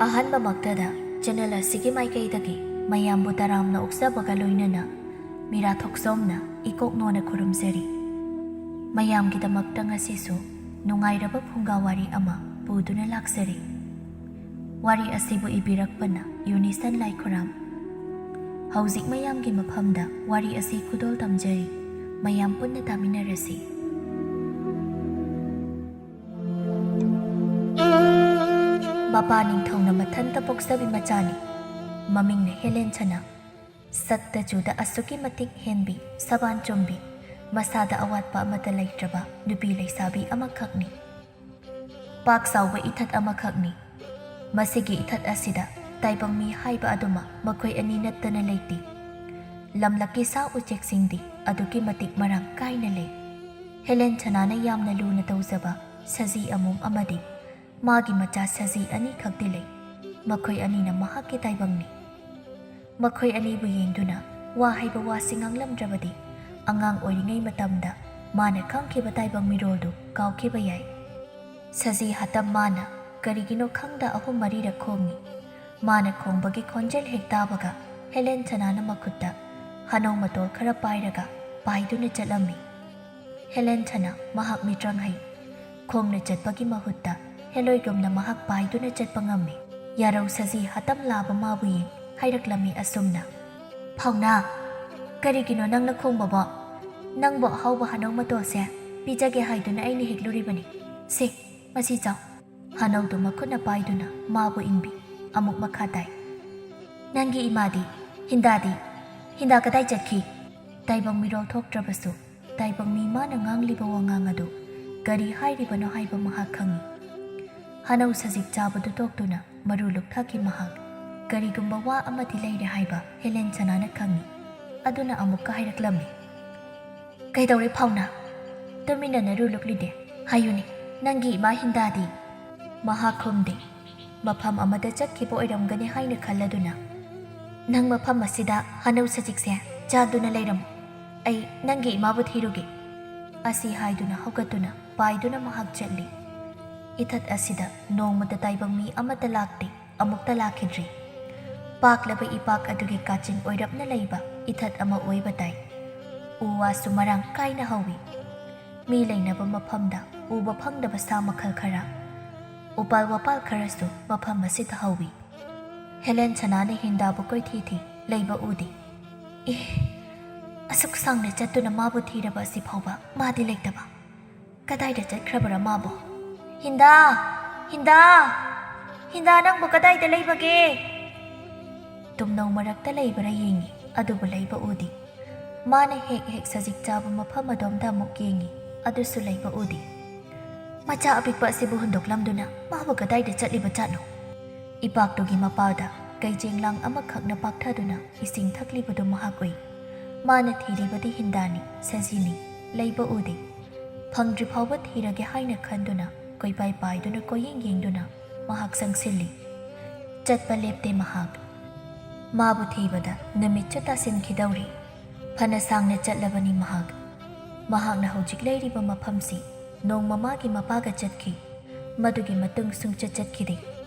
ꯑꯍꯥꯟꯕ ꯃꯛꯇꯗ ꯆꯦꯅꯦꯜ ꯑꯁꯤꯒꯤ ꯃꯥꯏꯀꯩꯗꯒꯤ ꯃꯌꯥꯝꯕꯨ ꯇꯔꯥꯝꯅ ꯑꯣꯛꯆꯕꯒ ꯂꯣꯏꯅꯅ ꯃꯤꯔꯥ ꯊꯣꯛꯆꯣꯝꯅ ꯏꯀꯣꯛꯅꯣꯅ ꯈꯨꯔꯨꯝꯖꯔꯤ꯫ ꯃꯌꯥꯝꯒꯤꯗꯃꯛꯇ ꯉꯁꯤꯁꯨ ꯅꯨꯡꯉꯥꯏꯔꯕ ꯐꯨꯡꯒꯥ ꯋꯥꯔꯤ ꯑꯃ ꯄꯨꯗꯨꯅ ꯂꯥꯛꯆꯔꯤ꯫ ꯋꯥꯔꯤ ꯑꯁꯤꯕꯨ ꯏꯕꯤꯔꯛꯄꯅ ꯌꯨꯅꯤꯁꯟ ꯂꯥꯏꯈꯨꯔꯥꯝ꯫ ꯍꯧꯖꯤꯛ ꯃꯌꯥꯝꯒꯤ ꯃꯐꯝꯗ ꯋꯥꯔꯤ ꯑꯁꯤ ꯈꯨꯗꯣꯜ ꯇꯝꯖꯔꯤ꯫ ꯃꯌꯥꯝ ꯄꯨꯟꯅ ꯇꯥꯃꯤꯟꯅꯔꯁꯤ꯫ ꯃꯄꯥ ꯅꯤꯡꯊꯧꯅ ꯃꯊꯟꯇ ꯄꯣꯛꯆꯕꯤ ꯃꯆꯥꯅꯤ꯫ ꯃꯃꯤꯡꯅ ꯍꯦꯂꯦꯟꯁꯥꯅꯥ꯫ ꯁꯛꯇ-ꯆꯨꯗ ꯑꯁꯨꯛꯀꯤ ꯃꯇꯤꯛ ꯍꯦꯟꯕꯤ, ꯁꯕꯥꯟ ꯆꯨꯝꯕꯤ, ꯃꯁꯥꯗ ꯑꯋꯥꯠꯄ ꯑꯃꯠꯇ ꯂꯩꯇ꯭ꯔꯕ ꯅꯨꯄꯤ ꯂꯩꯁꯥꯕꯤ ꯑꯃꯈꯛꯅꯤ꯫ ꯄꯥꯛ ꯆꯥꯎꯕ ꯏꯊꯠ ꯑꯃꯈꯛꯅꯤ꯫ ꯃꯁꯤꯒꯤ ꯏꯊꯠ ꯑꯁꯤꯗ ꯇꯥꯏꯕꯪ ꯃꯤ ꯍꯥꯏꯕ ꯑꯗꯨꯃ ꯃꯈꯣꯏ ꯑꯅꯤ ꯅꯠꯇꯅ ꯂꯩꯇꯦ꯫ ꯂꯝꯂꯛꯀꯤ ꯁꯥ ꯎꯆꯦꯛꯁꯤꯡꯗꯤ ꯑꯗꯨꯛꯀꯤ ꯃꯇꯤꯛ ꯃꯔꯥꯡ ꯀꯥꯏꯅ ꯂꯩ꯫ ꯍꯦꯂꯦꯟꯁꯥꯅꯥꯅ ꯌꯥꯝꯅ ꯂꯨꯅ ꯇꯧꯖꯕ ꯁꯖꯤ ꯑꯃꯣꯝ ꯑꯃꯗꯤ ꯃꯥꯒꯤ ꯃꯆꯥ ꯁꯖꯤ ꯑꯅꯤ ꯈꯛꯇꯤ ꯂꯩ꯫ ꯃꯈꯣꯏ ꯑꯅꯤꯅ ꯃꯍꯥꯛꯀꯤ ꯇꯥꯏꯕꯪꯅꯤ꯫ ꯃꯈꯣꯏ ꯑꯅꯤꯕꯨ ꯌꯦꯡꯗꯨꯅ ꯋꯥ ꯍꯩꯕ ꯋꯥꯁꯤ ꯉꯥꯡꯂꯝꯗ꯭ꯔꯕꯗꯤ ꯑꯉꯥꯡ ꯑꯣꯏꯔꯤꯉꯩ ꯃꯇꯝꯗ ꯃꯥꯅ ꯈꯪꯈꯤꯕ ꯇꯥꯏꯕꯪ ꯃꯤꯔꯣꯜꯗꯨ ꯀꯥꯎꯈꯤꯕ ꯌꯥꯏ꯫ ꯁꯖꯤ ꯍꯥꯇꯝ ꯃꯥꯅ ꯀꯔꯤꯒꯤꯅꯣ ꯈꯪꯗ 3-4ꯔꯛ ꯈꯣꯡꯉꯤ꯫ ꯃꯥꯅ ꯈꯣꯡꯕꯒꯤ ꯈꯣꯟꯖꯦꯜ ꯍꯦꯛ ꯇꯥꯕꯒ ꯍꯦꯂꯦꯟꯁꯥꯅꯥꯅ ꯃꯈꯨꯠꯇ ꯍꯅꯧ ꯃꯇꯣꯜ ꯈꯔ ꯄꯥꯏꯔꯒ ꯄꯥꯏꯗꯨꯅ ꯆꯠꯂꯝꯃꯤ꯫ ꯍꯦꯂꯦꯟꯁꯥꯅꯥ ꯃꯍꯥꯛ ꯃꯤꯇ꯭ꯔꯪ ꯍꯩ꯫ ꯈꯣꯡꯅ ꯆꯠꯄꯒꯤ ꯃꯍꯨꯠꯇ ꯍꯦꯂꯣꯏꯒꯨꯝꯅ ꯃꯍꯥꯛ ꯄꯥꯏꯗꯨꯅ ꯆꯠꯄ ꯉꯝꯃꯤ꯫ ꯌꯥꯔꯧ ꯁꯖꯤ ꯍꯥꯇꯝ ꯂꯥꯕ ꯃꯥꯕꯨ ꯌꯦꯡ ꯍꯥꯏꯔꯛꯂꯝꯃꯤ ꯑꯁꯨꯝꯅ: "ꯐꯥꯎꯅꯥ, ꯀꯔꯤꯒꯤꯅꯣ ꯅꯪꯅ ꯈꯣꯡꯕꯕꯣ? ꯅꯪꯕꯨ ꯑꯍꯥꯎꯕ ꯍꯅꯧ ꯃꯇꯣꯜꯁꯦ ꯄꯤꯖꯒꯦ ꯍꯥꯏꯗꯨꯅ ꯑꯩꯅ ꯍꯦꯛꯂꯨꯔꯤꯕꯅꯤ꯫ ꯁꯦ, ꯃꯁꯤ ꯆꯥꯎ"꯫ ꯍꯅꯧꯗꯨ ꯃꯈꯨꯠꯅ ꯄꯥꯏꯗꯨꯅ ꯃꯥꯕꯨ ꯏꯟꯕꯤ ꯑꯃꯨꯛ ꯃꯈꯥ ꯇꯥꯏ: "ꯅꯪꯒꯤ ꯏꯃꯥꯗꯤ, ꯍꯤꯟꯗꯥ ꯀꯗꯥꯏ ꯆꯠꯈꯤ"꯫ ꯇꯥꯏꯕꯪ ꯃꯤꯔꯣꯜ ꯊꯣꯛꯇ꯭ꯔꯕꯁꯨ ꯇꯥꯏꯕꯪ ꯃꯤ ꯃꯥꯅ ꯉꯥꯡꯂꯤꯕ ꯋꯥꯉꯥꯡ ꯑꯗꯨ ꯀꯔꯤ ꯍꯥꯏꯔꯤꯕꯅꯣ ꯍꯥꯏꯕ ꯃꯍꯥꯛ ꯈꯪꯏ꯫ ꯍꯅꯧ ꯁꯖꯤꯛ ꯆꯥꯕꯗꯨ ꯇꯣꯛꯇꯨꯅ ꯃꯔꯨ ꯂꯨꯞꯊꯈꯤ ꯃꯍꯥꯛ꯫ ꯀꯔꯤꯒꯨꯝꯕ ꯋꯥ ꯑꯃꯗꯤ ꯂꯩꯔꯦ ꯍꯥꯏꯕ ꯍꯦꯂꯦꯟꯁꯥꯅꯥꯅ ꯈꯪꯏ꯫ ꯑꯗꯨꯅ ꯑꯃꯨꯛꯀ ꯍꯥꯏꯔꯛꯂꯝꯃꯤ: "ꯀꯩꯗꯧꯔꯦ ꯐꯥꯎꯅꯥ? ꯇꯨꯃꯤꯟꯅ ꯅꯔꯨ ꯂꯨꯞꯂꯤꯗꯦ? ꯍꯥꯏꯌꯨꯅꯦ, ꯅꯪꯒꯤ ꯏꯃꯥ ꯍꯤꯟꯗꯥꯗꯤ"꯫ ꯃꯍꯥꯛ ꯈꯨꯝꯗꯦ꯫ ꯃꯐꯝ ꯑꯃꯗ ꯆꯠꯈꯤꯕ ꯑꯣꯏꯔꯝꯒꯅꯤ ꯍꯥꯏꯅ ꯈꯜꯂꯗꯨꯅ: "ꯅꯪ ꯃꯐꯝ ꯑꯁꯤꯗ ꯍꯅꯧ ꯁꯖꯤꯛꯁꯦ ꯆꯥꯗꯨꯅ ꯂꯩꯔꯝꯃꯨ, ꯑꯩ ꯅꯪꯒꯤ ꯏꯃꯥꯕꯨ ꯊꯤꯔꯨꯒꯦ"꯫ ꯑꯁꯤ ꯍꯥꯏꯗꯨꯅ ꯍꯧꯒꯠꯇꯨꯅ ꯄꯥꯏꯗꯨꯅ ꯃꯍꯥꯛ ꯆꯠꯂꯤ꯫ ꯏꯊꯠ ꯑꯁꯤꯗ ꯅꯣꯡꯃꯇ ꯇꯥꯏꯕꯪ ꯃꯤ ꯑꯃꯠꯇ ꯂꯥꯛꯇꯦ, ꯑꯃꯨꯛꯇ ꯂꯥꯛꯈꯤꯗ꯭ꯔꯤ꯫ ꯄꯥꯛꯂꯕ ꯏꯄꯥꯛ ꯑꯗꯨꯒꯤ ꯀꯥꯆꯤꯟ ꯑꯣꯏꯔꯞꯅ ꯂꯩꯕ ꯏꯊꯠ ꯑꯃ ꯑꯣꯏꯕ ꯇꯥꯏ꯫ ꯎ ꯋꯥꯁꯨ ꯃꯔꯥꯡ ꯀꯥꯏꯅ ꯍꯧꯏ꯫ ꯃꯤ ꯂꯩꯅꯕ ꯃꯐꯝꯗ ꯎꯕ ꯐꯪꯗꯕ ꯁꯥ ꯃꯈꯜ ꯈꯔ, ꯎꯄꯥꯜ ꯋꯥꯄꯥꯜ ꯈꯔꯁꯨ ꯃꯐꯝ ꯑꯁꯤꯗ ꯍꯧꯏ꯫ ꯍꯦꯂꯦꯟꯁꯥꯅꯥꯅ ꯍꯤꯟꯗꯥꯕꯨ ꯀꯣꯏꯊꯤ ꯂꯩꯕ ꯎꯗꯦ꯫ ꯑꯁꯨꯛ ꯁꯥꯡꯅ ꯆꯠꯇꯨꯅ ꯃꯥꯕꯨ ꯊꯤꯔꯕ ꯑꯁꯤ ꯐꯥꯎꯕ ꯃꯥꯗꯤ ꯂꯩꯇꯕ꯫ ꯀꯗꯥꯏꯗ ꯆꯠꯈ꯭ꯔꯕꯔꯥ ꯃꯥꯕꯨ? ꯍꯤꯟꯗꯥ ꯅꯪꯕꯨ ꯀꯗꯥꯏꯗ ꯂꯩꯕꯒꯦ"꯫ ꯇꯨꯝꯅꯧ ꯃꯔꯛꯇ ꯂꯩꯕꯔꯥ ꯌꯦꯡꯉꯤ, ꯑꯗꯨꯕꯨ ꯂꯩꯕ ꯎꯗꯦ꯫ ꯃꯥꯅ ꯍꯦꯛ ꯁꯖꯤꯛ ꯆꯥꯕ ꯃꯐꯝ ꯑꯗꯣꯝꯗ ꯑꯃꯨꯛ ꯌꯦꯡꯉꯤ, ꯑꯗꯨꯁꯨ ꯂꯩꯕ ꯎꯗꯦ꯫ ꯃꯆꯥ ꯑꯄꯤꯛꯄ ꯑꯁꯤꯕꯨ ꯍꯨꯟꯗꯣꯛꯂꯝꯗꯨꯅ ꯃꯥꯕꯨ ꯀꯗꯥꯏꯗ ꯆꯠꯂꯤꯕ ꯖꯥꯠꯅꯣ? ꯏꯄꯥꯛꯇꯨꯒꯤ ꯃꯄꯥꯗ ꯀꯩꯖꯦꯡꯂꯥꯡ ꯑꯃꯈꯛꯅ ꯄꯥꯛꯊꯗꯨꯅ ꯏꯁꯤꯡ ꯊꯛꯂꯤꯕꯗꯨ ꯃꯍꯥꯛ ꯎꯏ꯫ ꯃꯥꯅ ꯊꯤꯔꯤꯕꯗꯤ ꯍꯤꯟꯗꯥꯅꯤ, ꯁꯖꯤꯅꯤ, ꯂꯩꯕ ꯎꯗꯦ꯫ ꯐꯪꯗ꯭ꯔꯤ ꯐꯥꯎꯕ ꯊꯤꯔꯒꯦ ꯍꯥꯏꯅ ꯈꯟꯗꯨꯅ ꯀꯣꯏꯄꯥꯏ ꯄꯥꯏꯗꯨꯅ ꯀꯣꯏꯌꯦꯡ ꯌꯦꯡꯗꯨꯅ ꯃꯍꯥꯛ ꯆꯪꯁꯤꯜꯂꯤ꯫ ꯆꯠꯄ ꯂꯦꯞꯇꯦ ꯃꯍꯥꯛ꯫ ꯃꯥꯕꯨ ꯊꯤꯕꯗ ꯅꯨꯃꯤꯠꯁꯨ ꯇꯥꯁꯤꯟꯈꯤꯗꯧꯔꯤ꯫ ꯐꯅ ꯁꯥꯡꯅ ꯆꯠꯂꯕꯅꯤ ꯃꯍꯥꯛ꯫ ꯃꯍꯥꯛꯅ ꯍꯧꯖꯤꯛ ꯂꯩꯔꯤꯕ ꯃꯐꯝꯁꯤ ꯅꯣꯡꯃ ꯃꯥꯒꯤ ꯃꯄꯥꯒ ꯆꯠꯈꯤ꯫ ꯃꯗꯨꯒꯤ ꯃꯇꯨꯡ ꯁꯨꯡꯆꯠ ꯆꯠꯈꯤꯗꯦ꯫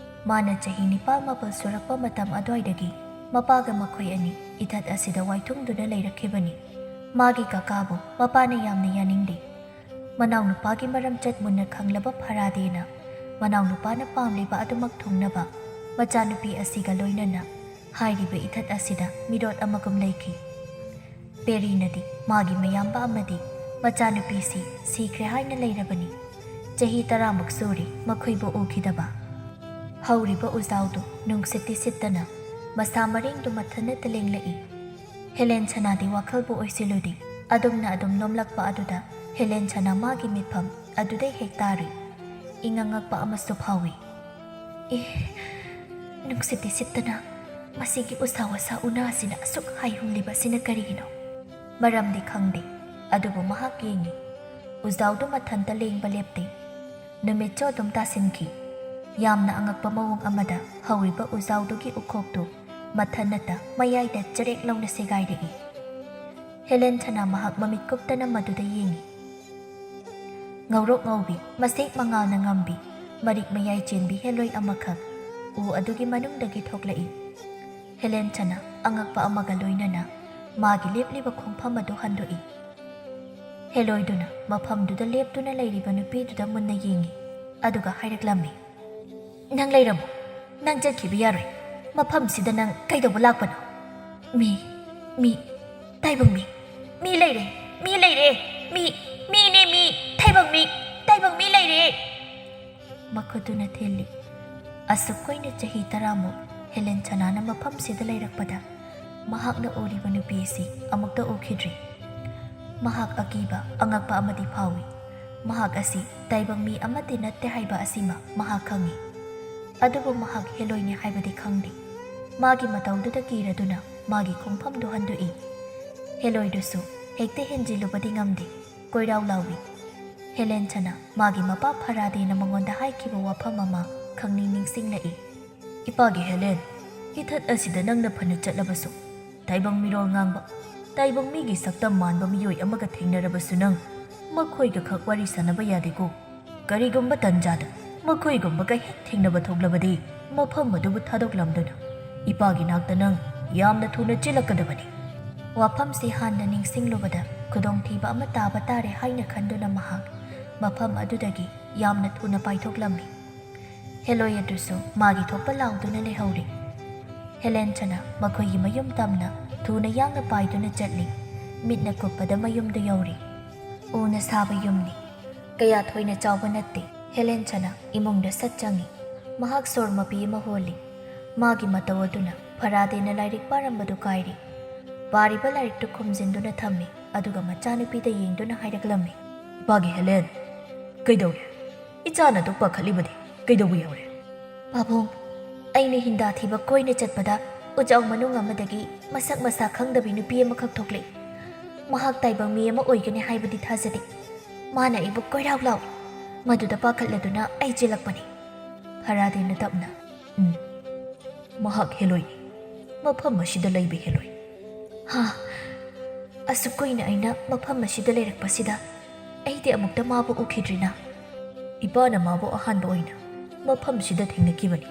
ꯃꯥꯅ ꯆꯍꯤ 9-10 ꯁꯨꯔꯛꯄ ꯃꯇꯝ ꯑꯗꯨꯋꯥꯏꯗꯒꯤ ꯃꯄꯥꯒ ꯃꯈꯣꯏ ꯑꯅꯤ ꯏꯊꯠ ꯑꯁꯤꯗ ꯋꯥꯏꯊꯨꯡꯗꯨꯅ ꯂꯩꯔꯛꯈꯤꯕꯅꯤ꯫ ꯃꯥꯒꯤ ꯀꯀꯥꯕꯨ ꯃꯄꯥꯅ ꯌꯥꯝꯅ ꯌꯥꯅꯤꯡꯗꯦ꯫ ꯃꯅꯥꯎꯅꯨꯄꯥꯒꯤ ꯃꯔꯝꯆꯠ ꯃꯨꯟꯅ ꯈꯪꯂꯕ ꯐꯔꯥꯗꯦꯅ ꯃꯅꯥꯎꯅꯨꯄꯥꯅ ꯄꯥꯝꯂꯤꯕ ꯑꯗꯨꯃꯛ ꯊꯨꯡꯅꯕ ꯃꯆꯥꯅꯨꯄꯤ ꯑꯁꯤꯒ ꯂꯣꯏꯅꯅ ꯍꯥꯏꯔꯤꯕ ꯏꯊꯠ ꯑꯁꯤꯗ ꯃꯤꯔꯣꯠ ꯑꯃꯒꯨꯝ ꯂꯩꯈꯤ꯫ ꯄꯦꯔꯤꯅꯗꯤ ꯃꯥꯒꯤ ꯃꯌꯥꯝꯕ ꯑꯃꯗꯤ ꯃꯆꯥꯅꯨꯄꯤꯁꯤ ꯁꯤꯈ꯭ꯔꯦ ꯍꯥꯏꯅ ꯂꯩꯔꯕꯅꯤ꯫ ꯆꯍꯤ 10ꯃꯨꯛ ꯁꯨꯔꯤ ꯃꯈꯣꯏꯕꯨ ꯎꯈꯤꯗꯕ꯫ ꯍꯧꯔꯤꯕ ꯎꯖꯥꯎꯗꯨ ꯅꯨꯡꯁꯤꯠꯇꯤ ꯁꯤꯠꯇꯅ ꯃꯁꯥ ꯃꯔꯦꯡꯗꯨ ꯃꯊꯟꯇ ꯂꯦꯡꯂꯛꯏ꯫ ꯍꯦꯂꯦꯟꯁꯥꯅꯥꯗꯤ ꯋꯥꯈꯜꯕꯨ ꯑꯣꯏꯁꯤꯜꯂꯨꯗꯦ꯫ ꯑꯗꯨꯝꯅ ꯅꯣꯝꯂꯛꯄ ꯑꯗꯨꯗ ꯍꯦꯂꯦꯟꯁꯥꯅꯥ ꯃꯥꯒꯤ ꯃꯤꯠꯐꯝ ꯑꯗꯨꯗꯩ ꯍꯦꯛ ꯇꯥꯔꯨꯏ꯫ ꯏꯉꯛꯉꯛꯄ ꯑꯃꯁꯨ ꯐꯥꯎꯏ꯫ ꯅꯨꯡꯁꯤꯠꯇꯤ ꯁꯤꯠꯇꯅ ꯃꯁꯤꯒꯤ ꯎꯁꯥ ꯋꯥꯁꯥ ꯎꯅꯥꯁꯤꯅ ꯑꯁꯨꯛ ꯍꯥꯏꯍꯨꯝꯂꯤꯕ ꯑꯁꯤꯅ ꯀꯔꯤꯒꯤꯅꯣ? ꯃꯔꯝꯗꯤ ꯈꯪꯗꯦ꯫ ꯑꯗꯨꯕꯨ ꯃꯍꯥꯛ ꯌꯦꯡꯉꯤ꯫ ꯎꯖꯥꯎꯗꯨ ꯃꯊꯟꯇ ꯂꯦꯡꯕ ꯂꯦꯞꯇꯦ꯫ ꯅꯨꯃꯤꯠꯁꯨ ꯑꯗꯨꯝ ꯇꯥꯁꯤꯟꯈꯤ꯫ ꯌꯥꯝꯅ ꯑꯉꯛꯄ ꯃꯑꯣꯡ ꯑꯃꯗ ꯍꯧꯔꯤꯕ ꯎꯖꯥꯎꯗꯨꯒꯤ ꯎꯈꯣꯛꯇꯨ ꯃꯊꯟꯇ ꯃꯌꯥꯏꯗ ꯆꯔꯦꯛ ꯂꯥꯎꯅ ꯁꯦꯒꯥꯏꯔꯛꯏ꯫ ꯍꯦꯂꯦꯟꯁꯥꯅꯥ ꯃꯍꯥꯛ ꯃꯃꯤꯠ ꯀꯨꯞꯇꯅ ꯃꯗꯨꯗ ꯌꯦꯡꯉꯤ꯫ ꯉꯧꯔꯣꯛ ꯉꯧꯕꯤ, ꯃꯁꯦꯛ ꯃꯉꯥꯜꯅ ꯉꯝꯕꯤ, ꯃꯔꯤꯛ ꯃꯌꯥꯏ ꯆꯦꯟꯕꯤ ꯍꯦꯂꯣꯏ ꯑꯃꯈꯛ, ꯎ ꯑꯗꯨꯒꯤ ꯃꯅꯨꯡꯗꯒꯤ ꯊꯣꯛꯂꯛꯏ꯫ ꯍꯦꯂꯦꯟꯁꯥꯅ ꯑꯉꯛꯄ ꯑꯃꯒ ꯂꯣꯏꯅꯅ ꯃꯥꯒꯤ ꯂꯦꯞꯂꯤꯕ ꯈꯣꯡꯐꯝ ꯑꯗꯨ ꯍꯟꯗꯣꯛꯏ꯫ ꯍꯦꯂꯣꯏꯗꯨꯅ ꯃꯐꯝꯗꯨꯗ ꯂꯦꯞꯇꯨꯅ ꯂꯩꯔꯤꯕ ꯅꯨꯄꯤꯗꯨꯗ ꯃꯨꯟꯅ ꯌꯦꯡꯉꯤ ꯑꯗꯨꯒ ꯍꯥꯏꯔꯛꯂꯝꯃꯤ, "ꯅꯪ ꯂꯩꯔꯝꯃꯣ, ꯅꯪ ꯆꯠꯈꯤꯕ ꯌꯥꯔꯣꯏ꯫ ꯃꯐꯝꯁꯤꯗ ꯅꯪ ꯀꯩꯗꯧꯕ ꯂꯥꯛꯄꯅꯣ? ꯃꯤ ꯇꯥꯏꯕꯪ ꯃꯤ ꯂꯩꯔꯦ, ꯃꯤꯅꯦ, ꯇꯥꯏꯕꯪ ꯃꯤ ꯂꯩꯔꯦ!" ꯃꯈꯨꯠꯇꯨꯅ ꯊꯤꯜꯂꯤ꯫ ꯑꯁꯨꯛ ꯀꯨꯏꯅ ꯆꯍꯤ 10ꯃꯨꯛ ꯍꯦꯂꯦꯟꯁꯥꯅꯥꯅ ꯃꯐꯝꯁꯤꯗ ꯂꯩꯔꯛꯄꯗ ꯃꯍꯥꯛꯅ ꯎꯔꯤꯕ ꯅꯨꯄꯤ ꯑꯁꯤ ꯑꯃꯨꯛꯇ ꯎꯈꯤꯗ꯭ꯔꯤ꯫ ꯃꯍꯥꯛ ꯑꯀꯤꯕ ꯑꯉꯛꯄ ꯑꯃꯗꯤ ꯐꯥꯎꯏ꯫ ꯃꯍꯥꯛ ꯑꯁꯤ ꯇꯥꯏꯕꯪ ꯃꯤ ꯑꯃꯠꯇ ꯅꯠꯇꯦ ꯍꯥꯏꯕ ꯑꯁꯤꯃ ꯃꯍꯥꯛ ꯈꯪꯏ꯫ ꯑꯗꯨꯕꯨ ꯃꯍꯥꯛ ꯍꯦꯂꯣꯏꯅꯤ ꯍꯥꯏꯕꯗꯤ ꯈꯪꯗꯦ꯫ ꯃꯥꯒꯤ ꯃꯇꯧꯗꯨꯗ ꯀꯤꯔꯗꯨꯅ ꯃꯥꯒꯤ ꯈꯣꯡꯐꯝꯗꯨ ꯍꯟꯗꯣꯛꯏ꯫ ꯍꯦꯂꯣꯏꯗꯨꯁꯨ ꯍꯦꯛꯇ ꯍꯦꯟꯖꯤꯜꯂꯨꯕꯗꯤ ꯉꯝꯗꯦ, ꯀꯣꯏꯔꯥꯎ ꯂꯥꯎꯏ꯫ ꯍꯦꯂꯦꯟꯁꯥꯅ ꯃꯥꯒꯤ ꯃꯄꯥ ꯐꯔꯥꯗꯦꯅ ꯃꯉꯣꯟꯗ ꯍꯥꯏꯈꯤꯕ ꯋꯥꯐꯝ ꯑꯃ ꯈꯪꯅꯤꯡ ꯅꯤꯡꯁꯤꯡꯂꯛꯏ꯫ "ꯏꯄꯥꯒꯤ ꯍꯦꯂꯦꯟ, ꯏꯊꯠ ꯑꯁꯤꯗ ꯅꯪꯅ ꯐꯅ ꯆꯠꯂꯕꯁꯨ, ꯇꯥꯏꯕꯪ ꯃꯤꯔꯣꯜ ꯉꯥꯡꯕ, ꯇꯥꯏꯕꯪ ꯃꯤꯒꯤ ꯁꯛꯇꯝ ꯃꯥꯟꯕ ꯃꯤꯑꯣꯏ ꯑꯃꯒ ꯊꯦꯡꯅꯔꯕꯁꯨ ꯅꯪ ꯃꯈꯣꯏꯒ ꯈꯛ ꯋꯥꯔꯤ ꯁꯥꯟꯅꯕ ꯌꯥꯗꯦꯀꯣ꯫ ꯀꯔꯤꯒꯨꯝꯕ ꯇꯟꯖꯥꯗ ꯃꯈꯣꯏꯒꯨꯝꯕꯒ ꯍꯦꯛ ꯊꯦꯡꯅꯕ ꯊꯣꯛꯂꯕꯗꯤ ꯃꯐꯝ ꯑꯗꯨꯕꯨ ꯊꯥꯗꯣꯛꯂꯝꯗꯨꯅ ꯏꯄꯥꯒꯤ ꯅꯥꯛꯇ ꯅꯪ ꯌꯥꯝꯅ ꯊꯨꯅ ꯆꯦꯜꯂꯛꯀꯗꯕꯅꯤ." ꯋꯥꯐꯝꯁꯤ ꯍꯥꯟꯅ ꯅꯤꯡꯁꯤꯡꯂꯨꯕꯗ ꯈꯨꯗꯣꯡꯊꯤꯕ ꯑꯃ ꯇꯥꯕ ꯇꯥꯔꯦ ꯍꯥꯏꯅ ꯈꯟꯗꯨꯅ ꯃꯍꯥꯛ ꯃꯐꯝ ꯑꯗꯨꯗꯒꯤ ꯌꯥꯝꯅ ꯊꯨꯅ ꯄꯥꯏꯊꯣꯛꯂꯝꯃꯤ꯫ ꯍꯦꯂꯣꯏ ꯑꯗꯨꯁꯨ ꯃꯥꯒꯤ ꯊꯣꯛꯄ ꯂꯥꯎꯗꯨꯅ ꯂꯩꯍꯧꯔꯤ꯫ ꯍꯦꯂꯦꯟꯁꯥꯅ ꯃꯈꯣꯏꯒꯤ ꯃꯌꯨꯝ ꯇꯝꯅ ꯊꯨꯅ ꯌꯥꯡꯅ ꯄꯥꯏꯗꯨꯅ ꯆꯠꯂꯤ꯫ ꯃꯤꯠꯅ ꯀꯨꯞꯄꯗ ꯃꯌꯨꯝꯗꯨ ꯌꯧꯔꯤ꯫ ꯎꯅ ꯁꯥꯕ ꯌꯨꯝꯅꯤ, ꯀꯌꯥ ꯊꯣꯏꯅ ꯆꯥꯎꯕ ꯅꯠꯇꯦ꯫ ꯍꯦꯂꯦꯟꯁꯥꯅ ꯏꯃꯨꯡꯗ ꯁꯠ ꯆꯪꯉꯤ꯫ ꯃꯍꯥꯛ ꯁꯣꯔ ꯃꯄꯤ ꯑꯃ ꯍꯣꯜꯂꯤ꯫ ꯃꯥꯒꯤ ꯃꯇꯧ ꯑꯗꯨꯅ ꯐꯔꯥꯗꯦꯅ ꯂꯥꯏꯔꯤꯛ ꯄꯥꯔꯝꯕꯗꯨ ꯀꯥꯏꯔꯤ꯫ ꯄꯥꯔꯤꯕ ꯂꯥꯏꯔꯤꯛꯇꯨ ꯈꯨꯝꯖꯤꯟꯗꯨꯅ ꯊꯝꯃꯤ ꯑꯗꯨꯒ ꯃꯆꯥꯅꯨꯄꯤꯗ ꯌꯦꯡꯗꯨꯅ ꯍꯥꯏꯔꯛꯂꯝꯃꯤ, "ꯏꯄꯥꯒꯤ ꯍꯦꯂꯦꯟ, ꯀꯩꯗꯧꯔꯦ? ꯏꯆꯥꯅ ꯑꯗꯨꯛ ꯄꯥꯈꯠꯂꯤꯕꯗꯤ ꯀꯩꯗꯧꯕ ꯌꯥꯎꯔꯦ?" "ꯄꯥꯕꯨꯡ, ꯑꯩꯅ ꯍꯤꯡꯗꯥ ꯊꯤꯕ ꯀꯣꯏꯅ ꯆꯠꯄꯗ ꯎꯆꯥꯎ ꯃꯅꯨꯡ ꯑꯃꯗꯒꯤ ꯃꯁꯛ ꯃꯁꯥ ꯈꯪꯗꯕꯤ ꯅꯨꯄꯤ ꯑꯃꯈꯛ ꯊꯣꯛꯂꯛꯏ꯫ ꯃꯍꯥꯛ ꯇꯥꯏꯕꯪ ꯃꯤ ꯑꯃ ꯑꯣꯏꯒꯅꯤ ꯍꯥꯏꯕꯗꯤ ꯊꯥꯖꯗꯦ꯫ ꯃꯥꯅ ꯑꯩꯕꯨ ꯀꯣꯏꯔꯥꯎ ꯂꯥꯎꯏ꯫ ꯃꯗꯨꯗ ꯄꯥꯈꯠꯂꯗꯨꯅ ꯑꯩ ꯆꯦꯜꯂꯛꯄꯅꯤ." ꯐꯔꯥꯗꯦꯅ ꯇꯞꯅ, "ꯃꯍꯥꯛ ꯍꯦꯂꯣꯏꯅꯤ, ꯃꯐꯝ ꯑꯁꯤꯗ ꯂꯩꯕ ꯍꯦꯂꯣꯏ." "ꯑꯁꯨꯛ ꯀꯨꯏꯅ ꯑꯩꯅ ꯃꯐꯝ ꯑꯁꯤꯗ ꯂꯩꯔꯛꯄꯁꯤꯗ ꯑꯩꯗꯤ ꯑꯃꯨꯛꯇ ꯃꯥꯕꯨ ꯎꯈꯤꯗ꯭ꯔꯤꯅ." "ꯏꯄꯥꯅ ꯃꯥꯕꯨ ꯑꯍꯥꯟꯕ ꯑꯣꯏꯅ ꯃꯐꯝꯁꯤꯗ ꯊꯦꯡꯅꯈꯤꯕꯅꯤ꯫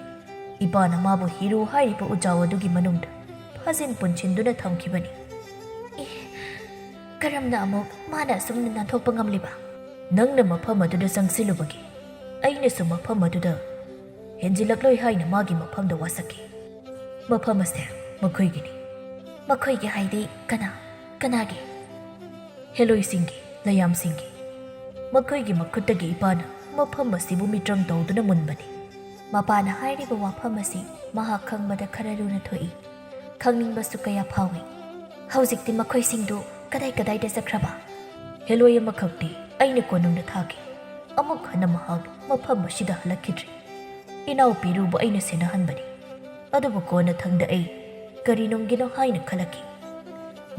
ꯏꯄꯥꯅ ꯃꯥꯕꯨ ꯍꯤꯔꯨ ꯍꯥꯏꯔꯤꯕ ꯎꯆꯥꯎ ꯑꯗꯨꯒꯤ ꯃꯅꯨꯡꯗ ꯐꯥꯖꯤꯟ ꯄꯨꯟꯁꯤꯟꯗꯨꯅ ꯊꯝꯈꯤꯕꯅꯤ." "ꯀꯔꯝꯅ ꯑꯃꯨꯛ ꯃꯥꯅ ꯑꯁꯨꯝꯅ ꯅꯥꯟꯊꯣꯛꯄ ꯉꯝꯂꯤꯕ?" "ꯅꯪꯅ ꯃꯐꯝ ꯑꯗꯨꯗ ꯆꯪꯁꯤꯜꯂꯨꯕꯒꯤ ꯑꯩꯅꯁꯨ ꯃꯐꯝ ꯑꯗꯨꯗ ꯍꯦꯟꯖꯤꯜꯂꯛꯂꯣꯏ ꯍꯥꯏꯅ ꯃꯥꯒꯤ ꯃꯐꯝꯗ ꯋꯥꯁꯛꯈꯤ꯫ ꯃꯐꯝ ꯑꯁꯦ ꯃꯈꯣꯏꯒꯤꯅꯤ." "ꯃꯈꯣꯏꯒꯤ ꯍꯥꯏꯗꯤ ꯀꯅꯥꯒꯤ?" "ꯍꯦꯂꯣꯏꯁꯤꯡꯒꯤ, ꯂꯌꯥꯝꯁꯤꯡꯒꯤ꯫ ꯃꯈꯣꯏꯒꯤ ꯃꯈꯨꯠꯇꯒꯤ ꯏꯄꯥꯅ ꯃꯐꯝ ꯑꯁꯤꯕꯨ ꯃꯤꯇ꯭ꯔꯪ ꯇꯧꯗꯨꯅ ꯃꯨꯟꯕꯅꯤ." ꯃꯄꯥꯅ ꯍꯥꯏꯔꯤꯕ ꯋꯥꯐꯝ ꯑꯁꯤ ꯃꯍꯥꯛ ꯈꯪꯕꯗ ꯈꯔ ꯂꯨꯅ ꯊꯣꯛꯏ꯫ ꯈꯪꯅꯤꯡꯕꯁꯨ ꯀꯌా ꯐꯥꯎꯏ꯫ "ꯍꯧꯖꯤꯛꯇꯤ ꯃꯈꯣꯏꯁꯤꯡꯗꯨ ꯀꯗꯥꯏꯗ ꯆꯠꯈ꯭ꯔꯕ?" "ꯍꯦꯂꯣꯏ ꯑꯃꯈꯛꯇꯤ ꯑꯩꯅ ꯀꯣꯅꯨꯡꯗ ꯊꯥꯈꯤ꯫ ꯑꯃꯨꯛ ꯍꯟꯅ ꯃꯍꯥꯛ ꯃꯐꯝ ꯑꯁꯤꯗ ꯍꯜꯂꯛꯈꯤꯗ꯭ꯔꯤ꯫ ꯏꯅꯥꯎꯄꯤꯔꯨꯕꯨ ꯑꯩꯅ ꯁꯦꯟꯅꯍꯟꯕꯅꯤ꯫ ꯑꯗꯨꯕꯨ ꯀꯣꯟꯅꯊꯪꯗ ꯑꯩ ꯀꯔꯤꯅꯨꯡꯒꯤꯅꯣ ꯍꯥꯏꯅ ꯈꯜꯂꯛꯈꯤ꯫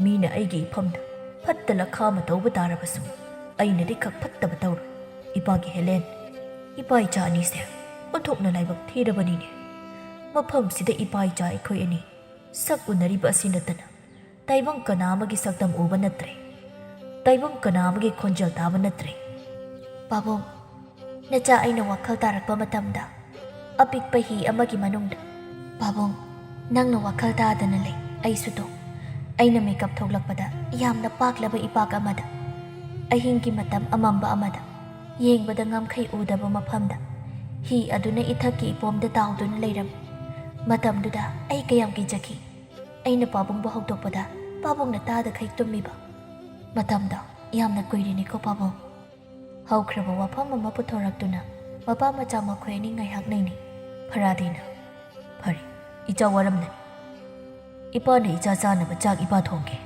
ꯃꯤꯅ ꯑꯩꯒꯤ ꯏꯐꯝꯗ ꯐꯠꯇ ꯂꯈꯥꯃ ꯇꯧꯕ ꯇꯥꯔꯕꯁꯨ ꯑꯩꯅꯗꯤ ꯈꯛ ꯐꯠꯇꯕ ꯇꯧꯔꯣꯏ꯫ ꯏꯄꯥꯒꯤ ꯍꯦꯂꯦꯟ, ꯏꯄꯥ ꯏꯆꯥ ꯑꯅꯤꯁꯦ ꯑꯣꯟꯊꯣꯛꯅ ꯂꯥꯏꯕꯛ ꯊꯤꯔꯕꯅꯤꯅꯦ꯫ ꯃꯐꯝꯁꯤꯗ ꯏꯄꯥ ꯏꯆꯥ ꯑꯩꯈꯣꯏ ꯑꯅꯤ ꯁꯛ ꯎꯅꯔꯤꯕ ꯑꯁꯤ ꯅꯠꯇꯅ ꯇꯥꯏꯕꯪ ꯀꯅꯥ ꯑꯃꯒꯤ ꯁꯛꯇꯝ ꯎꯕ ꯅꯠꯇ꯭ꯔꯦ, ꯇꯥꯏꯕꯪ ꯀꯅꯥ ꯑꯃꯒꯤ ꯈꯣꯟꯖꯦꯜ ꯇꯥꯕ ꯅꯠꯇ꯭ꯔꯦ." "ꯄꯥꯕꯨꯡ, ꯅꯆꯥ ꯑꯩꯅ ꯋꯥꯈꯜ ꯇꯥꯔꯛꯄ ꯃꯇꯝꯗ ꯑꯄꯤꯛꯄ ꯍꯤ ꯑꯃꯒꯤ ꯃꯅꯨꯡꯗ." "ꯄꯥꯕꯨꯡ, ꯅꯪꯅ ꯋꯥꯈꯜ ꯇꯥꯗꯅ ꯂꯩ, ꯑꯩꯁꯨ ꯇꯣ꯫ ꯑꯩꯅ ꯃꯤꯀꯞ ꯊꯣꯛꯂꯛꯄꯗ ꯌꯥꯝꯅ ꯄꯥꯛꯂꯕ ꯏꯄꯥꯛ ꯑꯃꯗ, ꯑꯍꯤꯡꯒꯤ ꯃꯇꯝ ꯑꯃꯝꯕ ꯑꯃꯗ, ꯌꯦꯡꯕꯗ ꯉꯝꯈꯩ ꯎꯗꯕ ꯃꯐꯝꯗ ꯍꯤ ꯑꯗꯨꯅ ꯏꯊꯛꯀꯤ ꯏꯄꯣꯝꯗ ꯇꯥꯎꯗꯨꯅ ꯂꯩꯔꯝꯃꯤ꯫ ꯃꯇꯝꯗꯨꯗ ꯑꯩ ꯀꯌꯥꯝ ꯀꯤꯖꯈꯤ꯫ ꯑꯩꯅ ꯄꯥꯕꯨꯡꯕꯨ ꯍꯧꯗꯣꯛꯄꯗ ꯄꯥꯕꯨꯡꯅ ꯇꯥꯗꯈꯩ ꯇꯨꯝꯃꯤꯕ꯫ ꯃꯇꯝꯗꯣ ꯌꯥꯝꯅ ꯀꯨꯏꯔꯦꯅꯦꯀꯣ ꯄꯥꯕꯨꯡ." ꯍꯧꯈ꯭ꯔꯕ ꯋꯥꯐꯝ ꯑꯃ ꯄꯨꯊꯣꯔꯛꯇꯨꯅ ꯃꯄꯥ ꯃꯆꯥ ꯃꯈꯣꯏ ꯑꯅꯤ ꯉꯥꯏꯍꯥꯛ ꯂꯩꯅꯩ꯫ ꯐꯔꯥꯗꯦꯅ, "ꯐꯔꯦ, ꯏꯆꯥ ꯋꯥꯔꯝꯅꯅꯤ꯫ ꯏꯄꯥꯅ ꯏꯆꯥ ꯆꯥꯅꯕ ꯆꯥꯛ ꯏꯄꯥ ꯊꯣꯡꯒꯦ."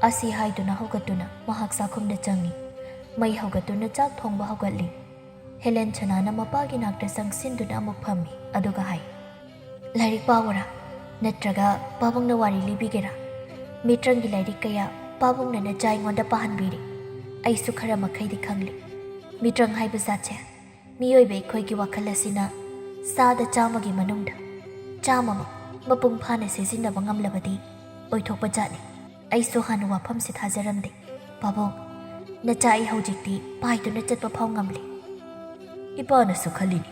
ꯑꯁꯤ ꯍꯥꯏꯗꯨꯅ ꯍꯧꯒꯠꯇꯨꯅ ꯃꯍꯥꯛ ꯆꯥꯛꯈꯨꯝꯗ ꯆꯪꯉꯤ꯫ ꯃꯩ ꯍꯧꯒꯠꯇꯨꯅ ꯆꯥꯛ ꯊꯣꯡꯕ ꯍꯧꯒꯠꯂꯤ꯫ ꯍꯦꯂꯦꯟꯁꯥꯅꯥꯅ ꯃꯄꯥꯒꯤ ꯅꯥꯛꯇ ꯆꯪꯁꯤꯟꯗꯨꯅ ꯑꯃꯨꯛ ꯐꯝꯃꯤ ꯑꯗꯨꯒ ꯍꯥꯏ, "ꯂꯥꯏꯔꯤꯛ ꯄꯥꯎꯔꯥ? ꯅꯠꯇ꯭ꯔꯒ ꯄꯥꯕꯨꯡꯅ ꯋꯥꯔꯤ ꯂꯤꯕꯤꯒꯦꯔꯥ? ꯃꯤꯇ꯭ꯔꯪꯒꯤ ꯂꯥꯏꯔꯤꯛ ꯀꯌꯥ ꯄꯥꯕꯨꯡꯅ ꯅꯆꯥ ꯑꯩꯉꯣꯟꯗ ꯄꯥꯍꯟꯕꯤꯔꯤ꯫ ꯑꯩꯁꯨ ꯈꯔ ꯃꯈꯩꯗꯤ ꯈꯪꯂꯤ꯫ ꯃꯤꯇ꯭ꯔꯪ ꯍꯥꯏꯕ ꯖꯥꯠꯁꯦ, ꯃꯤꯑꯣꯏꯕ ꯑꯩꯈꯣꯏꯒꯤ ꯋꯥꯈꯜ ꯑꯁꯤꯅ ꯆꯥꯗ 100ꯒꯤ ꯃꯅꯨꯡꯗ 100ꯃꯛ ꯃꯄꯨꯡ ꯐꯥꯅ ꯁꯤꯖꯤꯟꯅꯕ ꯉꯝꯂꯕꯗꯤ ꯑꯣꯏꯊꯣꯛꯄ ꯖꯥꯠꯅꯤ꯫ ꯑꯩꯁꯨ ꯍꯥꯟꯅ ꯋꯥꯐꯝꯁꯤ ꯊꯥꯖꯔꯝꯗꯦ꯫ ꯄꯥꯕꯨꯡ, ꯅꯆꯥ ꯑꯩ ꯍꯧꯖꯤꯛꯇꯤ ꯄꯥꯏꯗꯨꯅ ꯆꯠꯄ ꯐꯥꯎ ꯉꯝꯂꯤ." "ꯏꯄꯥꯅꯁꯨ ꯈꯜꯂꯤꯅꯤ,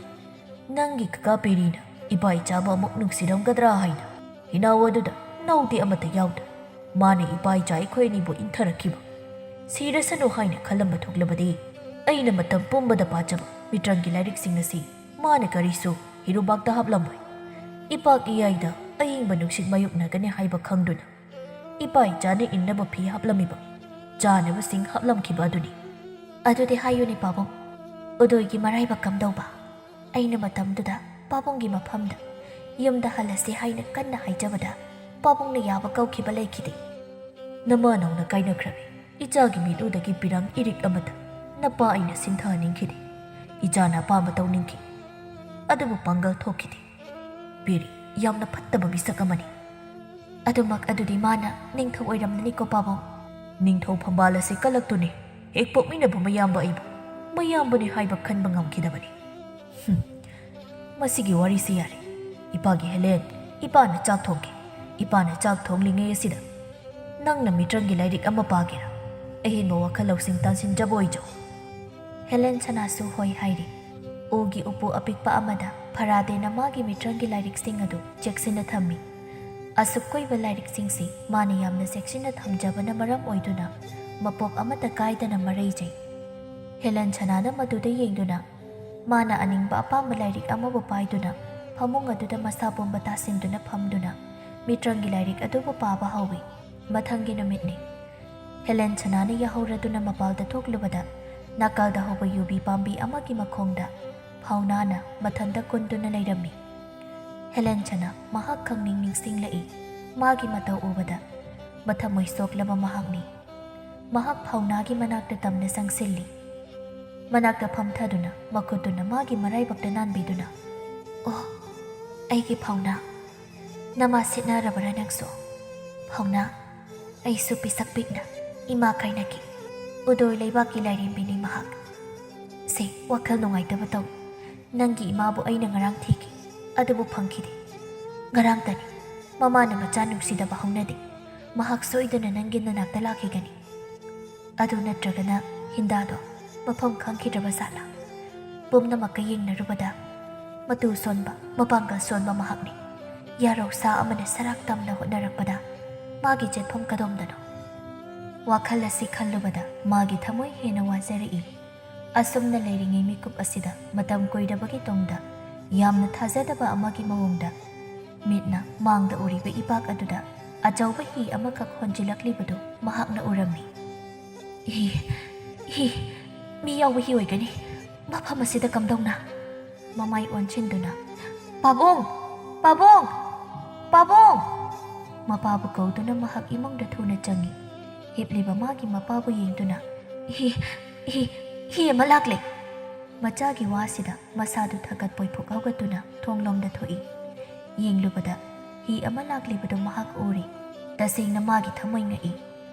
ꯅꯪꯒꯤ ꯀꯀꯥ ꯄꯦꯔꯤꯅ ꯏꯄꯥ ꯏꯆꯥꯕꯨ ꯑꯃꯨꯛ ꯅꯨꯡꯁꯤꯔꯝꯒꯗ꯭ꯔꯥ ꯍꯥꯏꯅ ꯍꯤꯅꯥꯎ ꯑꯗꯨꯗ ꯅꯧꯗꯤ ꯑꯃꯠꯇ ꯌꯥꯎꯗ ꯃꯥꯅ ꯏꯄꯥ ꯏꯆꯥ ꯑꯩꯈꯣꯏ ꯑꯅꯤꯕꯨ ꯏꯟꯊꯔꯛꯈꯤꯕ ꯁꯤꯔꯁꯅꯨ ꯍꯥꯏꯅ ꯈꯜꯂꯝꯕ ꯊꯣꯛꯂꯕꯗꯤ ꯑꯩꯅ ꯃꯇꯝ ꯄꯨꯝꯕꯗ ꯄꯥꯖꯕ ꯃꯤꯇ꯭ꯔꯪꯒꯤ ꯂꯥꯏꯔꯤꯛꯁꯤꯡ ꯑꯁꯤ ꯃꯥꯅ ꯀꯔꯤꯁꯨ ꯍꯤꯔꯨꯕꯥꯛꯇ ꯍꯥꯞꯂꯝꯃꯣꯏ ꯏꯄꯥꯛ ꯏꯌꯥꯏꯗ ꯑꯏꯪꯕ ꯅꯨꯡꯁꯤꯠ ꯃꯥꯌꯣꯛꯅꯒꯅꯤ ꯍꯥꯏꯕ ꯈꯪꯗꯨꯅ ꯏꯄꯥ ꯏꯆꯥꯅ ꯏꯟꯅꯕ ꯐꯤ ꯍꯥꯞꯂꯝꯃꯤꯕ ꯆꯥꯅꯕꯁꯤꯡ ꯍꯥꯞꯂꯝꯈꯤꯕ ꯑꯗꯨꯅꯤ ꯑꯗꯨꯗꯤ ꯍꯥꯏꯌꯨꯅꯦ ꯄꯥꯕꯨꯡ ꯎꯗꯣꯏꯒꯤ ꯃꯔꯥꯏꯕꯛ ꯀꯝꯗꯧꯕ ꯑꯩꯅ ꯃꯇꯝꯗꯨꯗ ꯄꯥꯕꯨꯡꯒꯤ ꯃꯐꯝꯗ ꯌꯨꯝꯗ ꯍꯜꯂꯁꯤ ꯍꯥꯏꯅ ꯀꯟꯅ ꯍꯥꯏꯖꯕꯗ ꯄꯥꯕꯨꯡꯅ ꯌꯥꯕ ꯀꯧꯈꯤꯕ ꯂꯩꯈꯤꯗꯦ ꯅꯃꯥ ꯅꯧꯅ ꯀꯥꯏꯅꯈ꯭ꯔꯕꯤ ꯏꯆꯥꯒꯤ ꯃꯤꯠꯎꯗꯒꯤ ꯄꯤꯔꯥꯡ ꯏꯔꯤꯛ ꯑꯃꯗ ꯅꯄꯥ ꯑꯩꯅ ꯁꯤꯟꯊꯍꯟꯅꯤꯡꯈꯤꯗꯦ ꯏꯆꯥꯅ ꯑꯄꯥꯝꯕ ꯇꯧꯅꯤꯡꯈꯤ ꯑꯗꯨꯕꯨ ꯄꯥꯡꯒꯜ ꯊꯣꯛꯈꯤꯗꯦ ꯄꯤꯔꯤ ꯌꯥꯝꯅ ꯐꯠꯇꯕ ꯃꯤꯁꯛ ꯑꯃꯅꯤ ꯑꯗꯨꯃꯛ ꯑꯗꯨꯗꯤ ꯃꯥꯅ ꯅꯤꯡꯊꯧ ꯑꯣꯏꯔꯝꯅꯤꯀꯣ ꯄꯥꯕꯨꯡ ꯅꯤꯡꯊꯧ ꯐꯝꯕꯥꯜ ꯑꯁꯤ ꯀꯜꯂꯛꯇꯨꯅꯤ ꯍꯦꯛ ꯄꯣꯛꯃꯤꯟꯅꯕ ꯃꯌꯥꯝꯕ ꯑꯩꯕꯨ ꯃꯌꯥꯝꯕꯅꯤ ꯍꯥꯏꯕ ꯈꯟꯕ ꯉꯝꯈꯤꯗꯕꯅꯤ ꯃꯁꯤꯒꯤ ꯋꯥꯔꯤꯁꯤ ꯌꯥꯔꯦ ꯏꯄꯥꯒꯤ ꯍꯦꯂꯦꯟ ꯏꯄꯥꯅ ꯆꯥꯛ ꯊꯣꯡꯒꯦ ꯏꯄꯥꯅ ꯆꯥꯛ ꯊꯣꯡꯂꯤꯉꯩ ꯑꯁꯤꯗ ꯅꯪꯅ ꯃꯤꯇ꯭ꯔꯪꯒꯤ ꯂꯥꯏꯔꯤꯛ ꯑꯃ ꯄꯥꯒꯦꯔꯥ ꯑꯍꯦꯟꯕ ꯋꯥꯈꯜ ꯂꯧꯁꯤꯡ ꯇꯥꯟꯁꯤꯟꯖꯕ ꯑꯣꯏꯖꯧ ꯍꯦꯂꯦꯟꯁꯅꯥꯁꯨ ꯍꯣꯏ ꯍꯥꯏꯔꯤ ꯎꯒꯤ ꯎꯄꯨ ꯑꯄꯤꯛꯄ ꯑꯃꯗ ꯐꯔꯥꯗꯦꯅ ꯃꯥꯒꯤ ꯃꯤꯇ꯭ꯔꯪꯒꯤ ꯂꯥꯏꯔꯤꯛꯁꯤꯡ ꯑꯗꯨ ꯆꯦꯛꯁꯤꯟꯅ ꯊꯝꯃꯤ ꯑꯁꯨꯛ ꯀꯣꯏꯕ ꯂꯥꯏꯔꯤꯛꯁꯤꯡꯁꯤ ꯃꯥꯅ ꯌꯥꯝꯅ ꯆꯦꯛꯁꯤꯟꯅ ꯊꯝꯖꯕꯅ ꯃꯔꯝ ꯑꯣꯏꯗꯨꯅ ꯃꯄꯣꯛ ꯑꯃꯠꯇ ꯀꯥꯏꯗꯅ ꯃꯔꯩꯖꯩ ꯍꯦꯂꯦꯟꯁꯅꯥꯅ ꯃꯗꯨꯗ ꯌꯦꯡꯗꯨꯅ ꯃꯥꯅ ꯑꯅꯤꯡꯕ ꯑꯄꯥꯝꯕ ꯂꯥꯏꯔꯤꯛ ꯑꯃꯕꯨ ꯄꯥꯏꯗꯨꯅ ꯐꯃꯨꯡ ꯑꯗꯨꯗ ꯃꯁꯥ ꯄꯨꯝꯕ ꯇꯥꯁꯤꯟꯗꯨꯅ ꯐꯝꯗꯨꯅ ꯃꯤꯇ꯭ꯔꯪꯒꯤ ꯂꯥꯏꯔꯤꯛ ꯑꯗꯨꯕꯨ ꯄꯥꯕ ꯍꯧꯏ ꯃꯊꯪꯒꯤ ꯅꯨꯃꯤꯠꯅꯤ ꯍꯦꯂꯦꯟꯁꯅꯥꯅ ꯌꯥꯍꯧꯔꯗꯨꯅ ꯃꯄꯥꯜꯗ ꯊꯣꯛꯂꯨꯕꯗ ꯅꯥꯀꯜꯗ ꯍꯧꯕ ꯌꯨꯕꯤ ꯄꯥꯝꯕꯤ ꯑꯃꯒꯤ ꯃꯈꯣꯡꯗ ꯐꯥꯎꯅꯥꯅ ꯃꯊꯟꯇ ꯀꯨꯟꯗꯨꯅ ꯂꯩꯔꯝꯃꯤ ꯍꯦꯂꯦꯟꯁꯅꯥ ꯃꯍꯥꯛ ꯈꯪꯅꯤꯡ ꯅꯤꯡꯁꯤꯡꯂꯛꯏ ꯃꯥꯒꯤ ꯃꯇꯧ ꯎꯕꯗ ꯃꯊꯃꯣꯏ ꯁꯣꯛꯂꯕ ꯃꯍꯥꯛꯅꯤ ꯃꯍꯥꯛ ꯐꯥꯎꯅꯥꯒꯤ ꯃꯅꯥꯛꯇ ꯇꯝꯅ ꯆꯪꯁꯤꯜꯂꯤ ꯃꯅꯥꯛꯇ ꯐꯝꯊꯗꯨꯅ ꯃꯈꯨꯠꯇꯨꯅ ꯃꯥꯒꯤ ꯃꯔꯥꯏꯕꯛꯇ ꯅꯥꯟꯕꯤꯗꯨꯅ ꯑꯣ ꯑꯩꯒꯤ ꯐꯥꯎꯅꯥ ꯅꯃꯥ ꯁꯤꯠꯅꯔꯕꯔꯥ ꯅꯪꯁꯨ ꯐꯥꯎꯅꯥ ꯑꯩꯁꯨ ꯄꯤꯁꯛ ꯄꯤꯛꯅ ꯏꯃꯥ ꯀꯥꯏꯅꯈꯤ ꯎꯗꯣꯏ ꯂꯩꯕꯥꯛꯀꯤ ꯂꯥꯏꯔꯦꯝꯕꯤꯅꯤ ꯃꯍꯥꯛ ꯁꯦ ꯋꯥꯈꯜ ꯅꯨꯡꯉꯥꯏꯇꯕ ꯇꯧ ꯅꯪꯒꯤ ꯏꯃꯥꯕꯨ ꯑꯩꯅ ꯉꯔꯥꯡ ꯊꯤꯈꯤ ꯑꯗꯨꯕꯨ ꯐꯪꯈꯤꯗꯦ ꯉꯔꯥꯡꯇꯅꯤ ꯃꯃꯥꯅ ꯃꯆꯥ ꯅꯨꯡꯁꯤꯗꯕ ꯍꯧꯅꯗꯦ ꯃꯍꯥꯛ ꯁꯣꯏꯗꯅ ꯅꯪꯒꯤ ꯅꯅꯥꯛꯇ ꯂꯥꯛꯈꯤꯒꯅꯤ ꯑꯗꯨ ꯅꯠꯇ꯭ꯔꯒꯅ ꯍꯤꯟꯗꯥꯗꯣ ꯃꯐꯝ ꯈꯪꯈꯤꯗ꯭ꯔꯕ ꯖꯥꯠꯂꯥ ꯄꯨꯝꯅꯃꯛꯀ ꯌꯦꯡꯅꯔꯨꯕꯗ ꯃꯇꯨ ꯁꯣꯟꯕ ꯃꯄꯥꯡꯒꯜ ꯁꯣꯟꯕ ꯃꯍꯥꯛꯅꯤ ꯌꯥꯔꯧ ꯁꯥ ꯑꯃꯅ ꯁꯔꯥꯛ ꯇꯝꯅ ꯍꯣꯠꯅꯔꯛꯄꯗ ꯃꯥꯒꯤ ꯆꯦꯠꯐꯝ ꯀꯗꯣꯝꯗꯅꯣ ꯋꯥꯈꯜ ꯑꯁꯤ ꯈꯜꯂꯨꯕꯗ ꯃꯥꯒꯤ ꯊꯃꯣꯏ ꯍꯦꯟꯅ ꯋꯥꯖꯔꯛꯏ ꯑꯁꯨꯝꯅ ꯂꯩꯔꯤꯉꯩ ꯃꯤꯀꯨꯞ ꯑꯁꯤꯗ ꯃꯇꯝ ꯀꯨꯏꯔꯕꯒꯤ ꯇꯨꯡꯗ ꯌꯥꯝꯅ ꯊꯥꯖꯗꯕ ꯑꯃꯒꯤ ꯃꯑꯣꯡꯗ ꯃꯤꯠꯅ ꯃꯥꯡꯗ ꯎꯔꯤꯕ ꯏꯄꯥꯛ ꯑꯗꯨꯗ ꯑꯆꯧꯕ ꯍꯤ ꯑꯃꯈꯛ ꯍꯣꯟꯖꯤꯜꯂꯛꯂꯤꯕꯗꯨ ꯃꯍꯥꯛꯅ ꯎꯔꯝꯃꯤ ꯍꯤ ꯃꯤ ꯌꯥꯎꯕ ꯍꯤ ꯑꯣꯏꯒꯅꯤ ꯃꯐꯝ ꯑꯁꯤꯗ ꯀꯝꯗꯧꯅ ꯃꯃꯥꯏ ꯑꯣꯟꯁꯤꯟꯗꯨꯅ ꯄꯥꯕꯨꯡ ꯄꯥꯕꯨꯡ ꯄꯥꯕꯨꯡ ꯃꯄꯥꯕꯨ ꯀꯧꯗꯨꯅ ꯃꯍꯥꯛ ꯏꯃꯨꯡꯗ ꯊꯨꯅ ꯆꯪꯉꯤ ꯍꯤꯞꯂꯤꯕ ꯃꯥꯒꯤ ꯃꯄꯥꯕꯨ ꯌꯦꯡꯗꯨꯅ ꯍꯤ ꯑꯃ ꯂꯥꯛꯂꯦ ꯃꯆꯥꯒꯤ ꯋꯥꯁꯤꯗ ꯃꯁꯥꯗꯨ ꯊꯒꯠꯄꯣꯏ ꯐꯨꯛ ꯍꯧꯒꯠꯇꯨꯅ ꯊꯣꯡꯂꯣꯝꯗ ꯊꯣꯛꯏ ꯌꯦꯡꯂꯨꯕꯗ ꯍꯤ ꯑꯃ ꯂꯥꯛꯂꯤꯕꯗꯨ ꯃꯍꯥꯛ ꯎꯔꯤ ꯇꯁꯦꯡꯅ ꯃꯥꯒꯤ ꯊꯃꯣꯏ ꯉꯛꯏ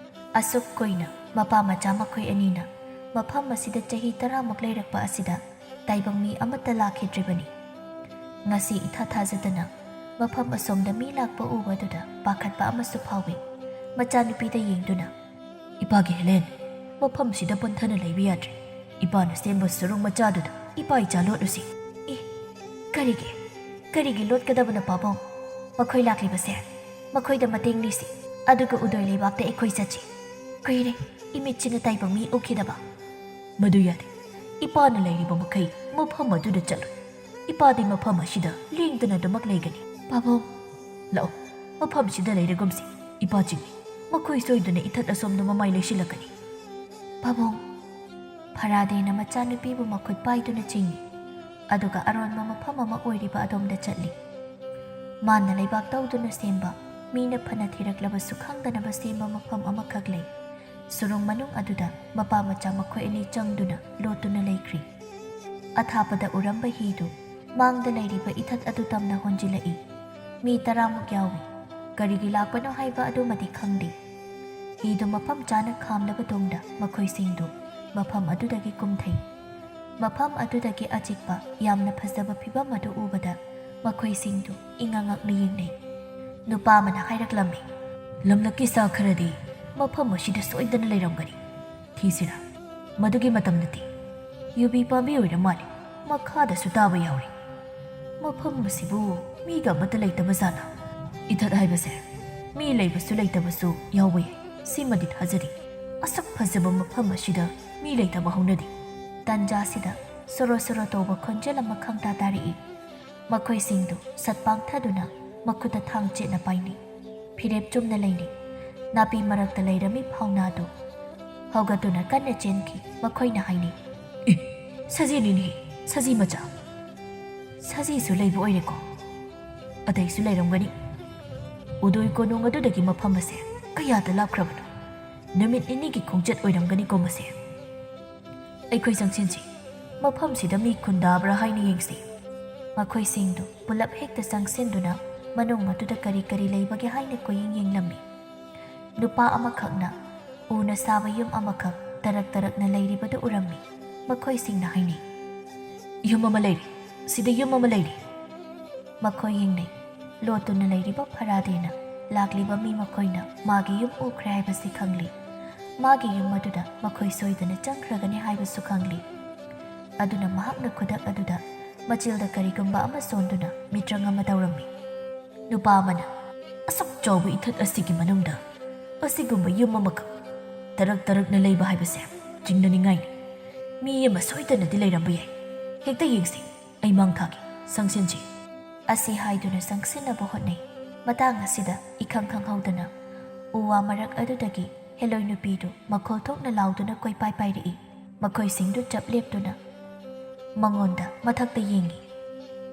ꯑꯁꯨꯛ ꯀꯨꯏꯅ ꯃꯄꯥ ꯃꯆꯥ ꯃꯈꯣꯏ ꯑꯅꯤꯅ ꯃꯐꯝ ꯑꯁꯤꯗ ꯆꯍꯤ 10ꯃꯨꯛ ꯂꯩꯔꯛꯄ ꯑꯁꯤꯗ ꯇꯥꯏꯕꯪ ꯃꯤ ꯑꯃꯠꯇ ꯂꯥꯛꯈꯤꯗ꯭ꯔꯤꯕꯅꯤ ꯉꯁꯤ ꯏꯊꯥ ꯊꯥꯖꯗꯅ ꯃꯐꯝ ꯑꯁꯣꯝꯗ ꯃꯤ ꯂꯥꯛꯄ ꯎꯕꯗꯨꯗ ꯄꯥꯈꯠꯄ ꯑꯃꯁꯨ ꯐꯥꯎꯏ ꯃꯆꯥꯅꯨꯄꯤꯗ ꯌꯦꯡꯗꯨꯅ ꯏꯄꯥꯒꯤ ꯍꯦꯂꯦꯟ ꯃꯐꯝꯁꯤꯗ ꯄꯟꯊꯅ ꯂꯩꯕ ꯌꯥꯗ꯭ꯔꯦ ꯏꯄꯥꯅ ꯁꯦꯝꯕ ꯁꯨꯔꯨꯡ ꯃꯆꯥꯗꯨꯗ ꯏꯄꯥ ꯏꯆꯥ ꯂꯣꯠꯂꯨꯁꯤ ꯀꯔꯤꯒꯤ ꯂꯣꯠꯀꯗꯕꯅ ꯄꯥꯕꯨꯡ ꯃꯈꯣꯏ ꯂꯥꯛꯂꯤꯕꯁꯦ ꯃꯈꯣꯏꯗ ꯃꯇꯦꯡ ꯅꯤꯁꯤ ꯑꯗꯨꯒ ꯎꯗꯣꯏ ꯂꯩꯕꯥꯛꯇ ꯑꯩꯈꯣꯏ ꯆꯠꯁꯤ ꯀꯨꯏꯔꯦ ꯏꯃꯤꯠꯁꯤꯅ ꯇꯥꯏꯕꯪ ꯃꯤ ꯎꯈꯤꯗꯕ ꯃꯗꯨ ꯌꯥꯗꯦ ꯏꯄꯥꯅ ꯂꯩꯔꯤꯕ ꯃꯈꯩ ꯃꯐꯝ ꯑꯗꯨꯗ ꯆꯠꯂꯣꯏ ꯏꯄꯥꯗꯤ ꯃꯐꯝ ꯑꯁꯤꯗ ꯂꯦꯡꯗꯅ ꯑꯗꯨꯃꯛ ꯂꯩꯒꯅꯤ ꯄꯥꯕꯨꯡ ꯂꯥꯛꯑꯣ ꯃꯐꯝꯁꯤꯗ ꯂꯩꯔꯒꯨꯝꯁꯤ ꯏꯄꯥ ꯆꯤꯡꯏ ꯃꯈꯣꯏ ꯁꯣꯏꯗꯅ ꯏꯊꯠ ꯑꯁꯣꯝꯗ ꯃꯃꯥꯏ ꯂꯩꯁꯤꯜꯂꯛꯀꯅꯤ ꯄꯥꯕꯨꯡ ꯐꯔꯥꯗꯦꯅ ꯃꯆꯥꯅꯨꯄꯤꯕꯨ ꯃꯈꯨꯠ ꯄꯥꯏꯗꯨꯅ ꯆꯤꯡꯏ ꯑꯗꯨꯒ ꯑꯔꯣꯟꯕ ꯃꯐꯝ ꯑꯃ ꯑꯣꯏꯔꯤꯕ ꯑꯗꯣꯝꯗ ꯆꯠꯂꯤ ꯃꯥꯅ ꯂꯩꯕꯥꯛ ꯇꯧꯗꯨꯅ ꯁꯦꯝꯕ ꯃꯤꯅ ꯐꯅ ꯊꯤꯔꯛꯂꯕꯁꯨ ꯈꯪꯗꯅꯕ ꯁꯦꯝꯕ ꯃꯐꯝ ꯑꯃꯈꯛ ꯂꯩ ꯁꯨꯔꯨꯡ ꯃꯅꯨꯡ ꯑꯗꯨꯗ ꯃꯄꯥ ꯃꯆꯥ ꯃꯈꯣꯏ ꯑꯅꯤ ꯆꯪꯗꯨꯅ ꯂꯣꯠꯇꯨꯅ ꯂꯩꯈ꯭ꯔꯤ ꯑꯊꯥꯞꯄꯗ ꯎꯔꯝꯕ ꯍꯤꯗꯨ ꯃꯥꯡꯗ ꯂꯩꯔꯤꯕ ꯏꯊꯠ ꯑꯗꯨ ꯇꯝꯅ ꯍꯣꯟꯖꯤꯜꯂꯛꯏ ꯃꯤ 10ꯃꯨꯛ ꯌꯥꯎꯏ ꯀꯔꯤꯒꯤ ꯂꯥꯛꯄꯅꯣ ꯍꯥꯏꯕ ꯑꯗꯨꯃꯗꯤ ꯈꯪꯗꯦ ꯍꯤꯗꯨ ꯃꯐꯝ ꯆꯥꯅ ꯈꯥꯝꯂꯕ ꯇꯨꯡꯗ ꯃꯈꯣꯏꯁꯤꯡꯗꯨ ꯃꯐꯝ ꯑꯗꯨꯗꯒꯤ ꯀꯨꯝꯊꯩ ꯃꯐꯝ ꯑꯗꯨꯗꯒꯤ ꯑꯆꯤꯛꯄ ꯌꯥꯝꯅ ꯐꯖꯕ ꯐꯤꯕꯝ ꯑꯗꯨ ꯎꯕꯗ ꯃꯈꯣꯏꯁꯤꯡꯗꯨ ꯏꯉꯛꯉꯛꯅ ꯌꯦꯡꯅꯩ ꯅꯨꯄꯥ ꯑꯃꯅ ꯍꯥꯏꯔꯛꯂꯝꯃꯤ ꯂꯝꯂꯛꯀꯤ ꯁꯥ ꯈꯔꯗꯤ ꯃꯐꯝ ꯑꯁꯤꯗ ꯁꯣꯏꯗꯅ ꯂꯩꯔꯝꯒꯅꯤ ꯊꯤꯁꯤꯔꯥ ꯃꯗꯨꯒꯤ ꯃꯇꯝ ꯅꯠꯇꯦ ꯌꯨꯕꯤ ꯄꯥꯝꯕꯤ ꯑꯣꯏꯔ ꯃꯥꯜꯂꯤ ꯃꯈꯥꯗꯁꯨ ꯇꯥꯕ ꯌꯥꯎꯔꯤ ꯃꯐꯝ ꯑꯁꯤꯕꯨ ꯃꯤꯒ ꯑꯃꯠꯇ ꯂꯩꯇꯕ ꯖꯥꯠꯂ? ꯏꯊꯠ ꯍꯥꯏꯕꯁꯦ ꯃꯤ ꯂꯩꯕꯁꯨ ꯂꯩꯇꯕꯁꯨ ꯌꯥꯎꯕ ꯌꯥꯏ, ꯁꯤꯃꯗꯤ ꯊꯥꯖꯔꯤ꯫ ꯑꯁꯨꯛ ꯐꯖꯕ ꯃꯐꯝ ꯑꯁꯤꯗ ꯃꯤ ꯂꯩꯇꯕ ꯍꯧꯅꯗꯦ꯫ ꯇꯟꯖꯥꯁꯤꯗ ꯁꯣꯔꯣ ꯁꯣꯔꯣ ꯇꯧꯕ ꯈꯣꯟꯖꯦꯜ ꯑꯃ ꯈꯪꯇꯥ ꯇꯥꯔꯛꯏ꯫ ꯃꯈꯣꯏꯁꯤꯡꯗꯨ ꯁꯠ ꯄꯥꯡꯊꯗꯨꯅ ꯃꯈꯨꯠꯇ ꯊꯥꯡ ꯆꯦꯠꯅ ꯄꯥꯏꯅꯩ, ꯐꯤꯔꯦꯞ ꯆꯨꯝꯅ ꯂꯩꯅꯩ꯫ ꯅꯥꯄꯤ ꯃꯔꯛꯇ ꯂꯩꯔꯝꯃꯤ ꯐꯥꯎꯅꯥꯗꯨ ꯍꯧꯒꯠꯇꯨꯅ ꯀꯟꯅ ꯆꯦꯟꯈꯤ꯫ ꯃꯈꯣꯏꯅ ꯍꯥꯏꯅꯩ, "ꯑꯦ, ꯁꯖꯤꯅꯤꯅꯦ, ꯁꯖꯤ ꯃꯆꯥ꯫ ꯁꯖꯤꯁꯨ ꯂꯩꯕ ꯑꯣꯏꯔꯦꯀꯣ, ꯑꯇꯩꯁꯨ ꯂꯩꯔꯝꯒꯅꯤ꯫ ꯎꯗꯣꯏ ꯀꯣꯅꯨꯡ ꯑꯗꯨꯗꯒꯤ ꯃꯐꯝ ꯑꯁꯦ ꯀꯌꯥꯗ ꯂꯥꯞꯈ꯭ꯔꯕꯅꯣ? ꯅꯨꯃꯤꯠ ꯅꯤꯅꯤꯒꯤ ꯈꯣꯡꯆꯠ ꯑꯣꯏꯔꯝꯒꯅꯤꯀꯣ ꯃꯁꯦ꯫ ꯑꯩꯈꯣꯏ ꯆꯪꯁꯤꯟꯁꯤ, ꯃꯐꯝꯁꯤꯗ ꯃꯤ ꯈꯨꯟꯗꯥꯕ꯭ꯔꯥ ꯍꯥꯏꯅ ꯌꯦꯡꯁꯤ꯫ ꯃꯈꯣꯏꯁꯤꯡꯗꯨ ꯄꯨꯂꯞ ꯍꯦꯛꯇ ꯆꯪꯁꯤꯟꯗꯨꯅ ꯃꯅꯨꯡ ꯑꯗꯨꯗ ꯀꯔꯤ ꯀꯔꯤ ꯂꯩꯕꯒꯦ ꯍꯥꯏꯅ ꯀꯣꯏꯌꯦꯡ ꯌꯦꯡꯂꯝꯃꯤ꯫ ꯅꯨꯄꯥ ꯑꯃꯈꯛꯅ ꯎꯅ ꯁꯥꯕ ꯌꯨꯝ ꯑꯃꯈꯛ ꯇꯔꯛ ꯇꯔꯛꯅ ꯂꯩꯔꯤꯕꯗꯨ ꯎꯔꯝꯃꯤ꯫ ꯃꯈꯣꯏꯁꯤꯡꯅ ꯍꯥꯏꯅꯩ, "ꯌꯨꯝ ꯑꯃ ꯂꯩꯔꯤ, ꯁꯤꯗ ꯌꯨꯝ ꯑꯃ ꯂꯩꯔꯤ"꯫ ꯃꯈꯣꯏ ꯌꯦꯡꯅꯩ꯫ ꯂꯣꯠꯇꯨꯅ ꯂꯩꯔꯤꯕ ꯐꯔꯥꯗꯦꯅ ꯂꯥꯛꯂꯤꯕ ꯃꯤ ꯃꯈꯣꯏꯅ ꯃꯥꯒꯤ ꯌꯨꯝ ꯎꯈ꯭ꯔꯦ ꯍꯥꯏꯕꯁꯤ ꯈꯪꯂꯤ꯫ ꯃꯥꯒꯤ ꯌꯨꯝ ꯑꯗꯨꯗ ꯃꯈꯣꯏ ꯁꯣꯏꯗꯅ ꯆꯪꯈ꯭ꯔꯒꯅꯤ ꯍꯥꯏꯕꯁꯨ ꯈꯪꯂꯤ꯫ ꯑꯗꯨꯅ ꯃꯍꯥꯛꯅ ꯈꯨꯗꯛ ꯑꯗꯨꯗ ꯃꯆꯤꯜꯗ ꯀꯔꯤꯒꯨꯝꯕ ꯑꯃ ꯁꯣꯟꯗꯨꯅ ꯃꯤꯇ꯭ꯔꯪ ꯑꯃ ꯇꯧꯔꯝꯃꯤ꯫ ꯅꯨꯄꯥ ꯑꯃꯅ, "ꯑꯁꯨꯛ ꯆꯥꯎꯕ ꯏꯊꯠ ꯑꯁꯤꯒꯤ ꯃꯅꯨꯡꯗ ꯑꯁꯤꯒꯨꯝꯕ ꯌꯨꯝ ꯑꯃꯈꯛ ꯇꯔꯛ ꯇꯔꯛꯅ ꯂꯩꯕ ꯍꯥꯏꯕꯁꯦ ꯆꯤꯡꯅꯅꯤꯡꯉꯥꯏꯅꯤ꯫ ꯃꯤ ꯑꯃ ꯁꯣꯏꯗꯅꯗꯤ ꯂꯩꯔꯝꯕ ꯌꯥꯏ꯫ ꯍꯦꯛꯇ ꯌꯦꯡꯁꯤ, ꯑꯩ ꯃꯥꯡ ꯊꯥꯒꯦ, ꯆꯪꯁꯤꯟꯁꯤ"꯫ ꯑꯁꯤ ꯍꯥꯏꯗꯨꯅ ꯆꯪꯁꯤꯟꯅꯕ ꯍꯣꯠꯅꯩ꯫ ꯃꯇꯥꯡ ꯑꯁꯤꯗ ꯏꯈꯪ ꯈꯪꯍꯧꯗꯅ ꯎ ꯋꯥ ꯃꯔꯛ ꯑꯗꯨꯗꯒꯤ ꯍꯦꯂꯣꯏ ꯅꯨꯄꯤꯗꯨ ꯃꯈꯣꯜ ꯊꯣꯛꯅ ꯂꯥꯎꯗꯨꯅ ꯀꯣꯏꯄꯥꯏ ꯄꯥꯏꯔꯛꯏ꯫ ꯃꯈꯣꯏꯁꯤꯡꯗꯨ ꯆꯞ ꯂꯦꯞꯇꯨꯅ ꯃꯉꯣꯟꯗ ꯃꯊꯛꯇ ꯌꯦꯡꯉꯤ꯫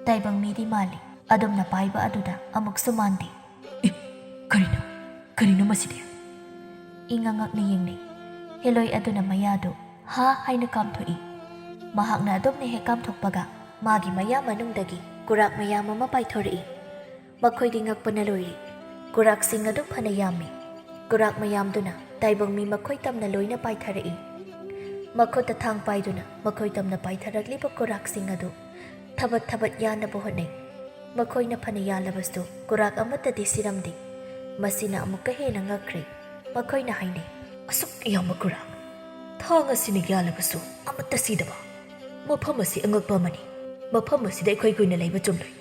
ꯇꯥꯏꯕꯪ ꯃꯤꯗꯤ ꯃꯥꯜꯂꯤ, ꯑꯗꯨꯝꯅ ꯄꯥꯏꯕ ꯑꯗꯨꯗ ꯑꯃꯨꯛꯁꯨ ꯃꯥꯟꯗꯦ꯫ "ꯑꯦ, ꯀꯔꯤꯅꯣ ꯃꯁꯤꯗꯤ"? ꯏꯉꯛ ꯉꯛꯅ ꯌꯦꯡꯅꯩ꯫ ꯍꯦꯂꯣꯏ ꯑꯗꯨꯅ ꯃꯌꯥꯗꯨ "ꯍꯥ" ꯍꯥꯏꯅ ꯀꯥꯝꯊꯣꯛꯏ꯫ ꯃꯍꯥꯛꯅ ꯑꯗꯨꯝꯅ ꯍꯦꯛ ꯀꯥꯝꯊꯣꯛꯄꯒ ꯃꯥꯒꯤ ꯃꯌꯥ ꯃꯅꯨꯡꯗꯒꯤ ꯀꯨꯔꯥꯛ ꯃꯌꯥꯝ ꯑꯃ ꯄꯥꯏꯊꯣꯔꯛꯏ꯫ ꯃꯈꯣꯏꯗꯤ ꯉꯛꯄꯅ ꯂꯣꯏꯔꯤ꯫ ꯀꯨꯔꯥꯛꯁꯤꯡ ꯑꯗꯨ ꯐꯅ ꯌꯥꯝꯃꯤ꯫ ꯀꯨꯔꯥꯛ ꯃꯌꯥꯝꯗꯨꯅ ꯇꯥꯏꯕꯪ ꯃꯤ ꯃꯈꯣꯏ ꯇꯝꯅ ꯂꯣꯏꯅ ꯄꯥꯏꯊꯔꯛꯏ꯫ ꯃꯈꯨꯠꯇ ꯊꯥꯡ ꯄꯥꯏꯗꯨꯅ ꯃꯈꯣꯏ ꯇꯝꯅ ꯄꯥꯏꯊꯔꯛꯂꯤꯕ ꯀꯨꯔꯥꯛꯁꯤꯡ ꯑꯗꯨ ꯊꯕꯠ ꯊꯕꯠ ꯌꯥꯟꯅꯕ ꯍꯣꯠꯅꯩ꯫ ꯃꯈꯣꯏꯅ ꯐꯅ ꯌꯥꯜꯂꯕꯁꯨ ꯀꯨꯔꯥꯛ ꯑꯃꯠꯇꯗꯤ ꯁꯤꯔꯝꯗꯦ꯫ ꯃꯁꯤꯅ ꯑꯃꯨꯛꯀ ꯍꯦꯟꯅ ꯉꯛꯈ꯭ꯔꯦ꯫ ꯃꯈꯣꯏꯅ ꯍꯥꯏꯅꯩ, "ꯑꯁꯨꯛ ꯌꯥꯝꯕ ꯀꯨꯔꯥꯛ, ꯊꯥꯡ ꯑꯁꯤꯅ ꯌꯥꯜꯂꯕꯁꯨ ꯑꯃꯠꯇ ꯁꯤꯗꯕ꯫ ꯃꯐꯝ ꯑꯁꯤ ꯑꯉꯛꯄ ꯑꯃꯅꯤ꯫ ꯃꯐꯝ ꯑꯁꯤꯗ ꯑꯩꯈꯣꯏ ꯀꯨꯏꯅ ꯂꯩꯕ ꯆꯨꯝꯂꯣꯏ꯫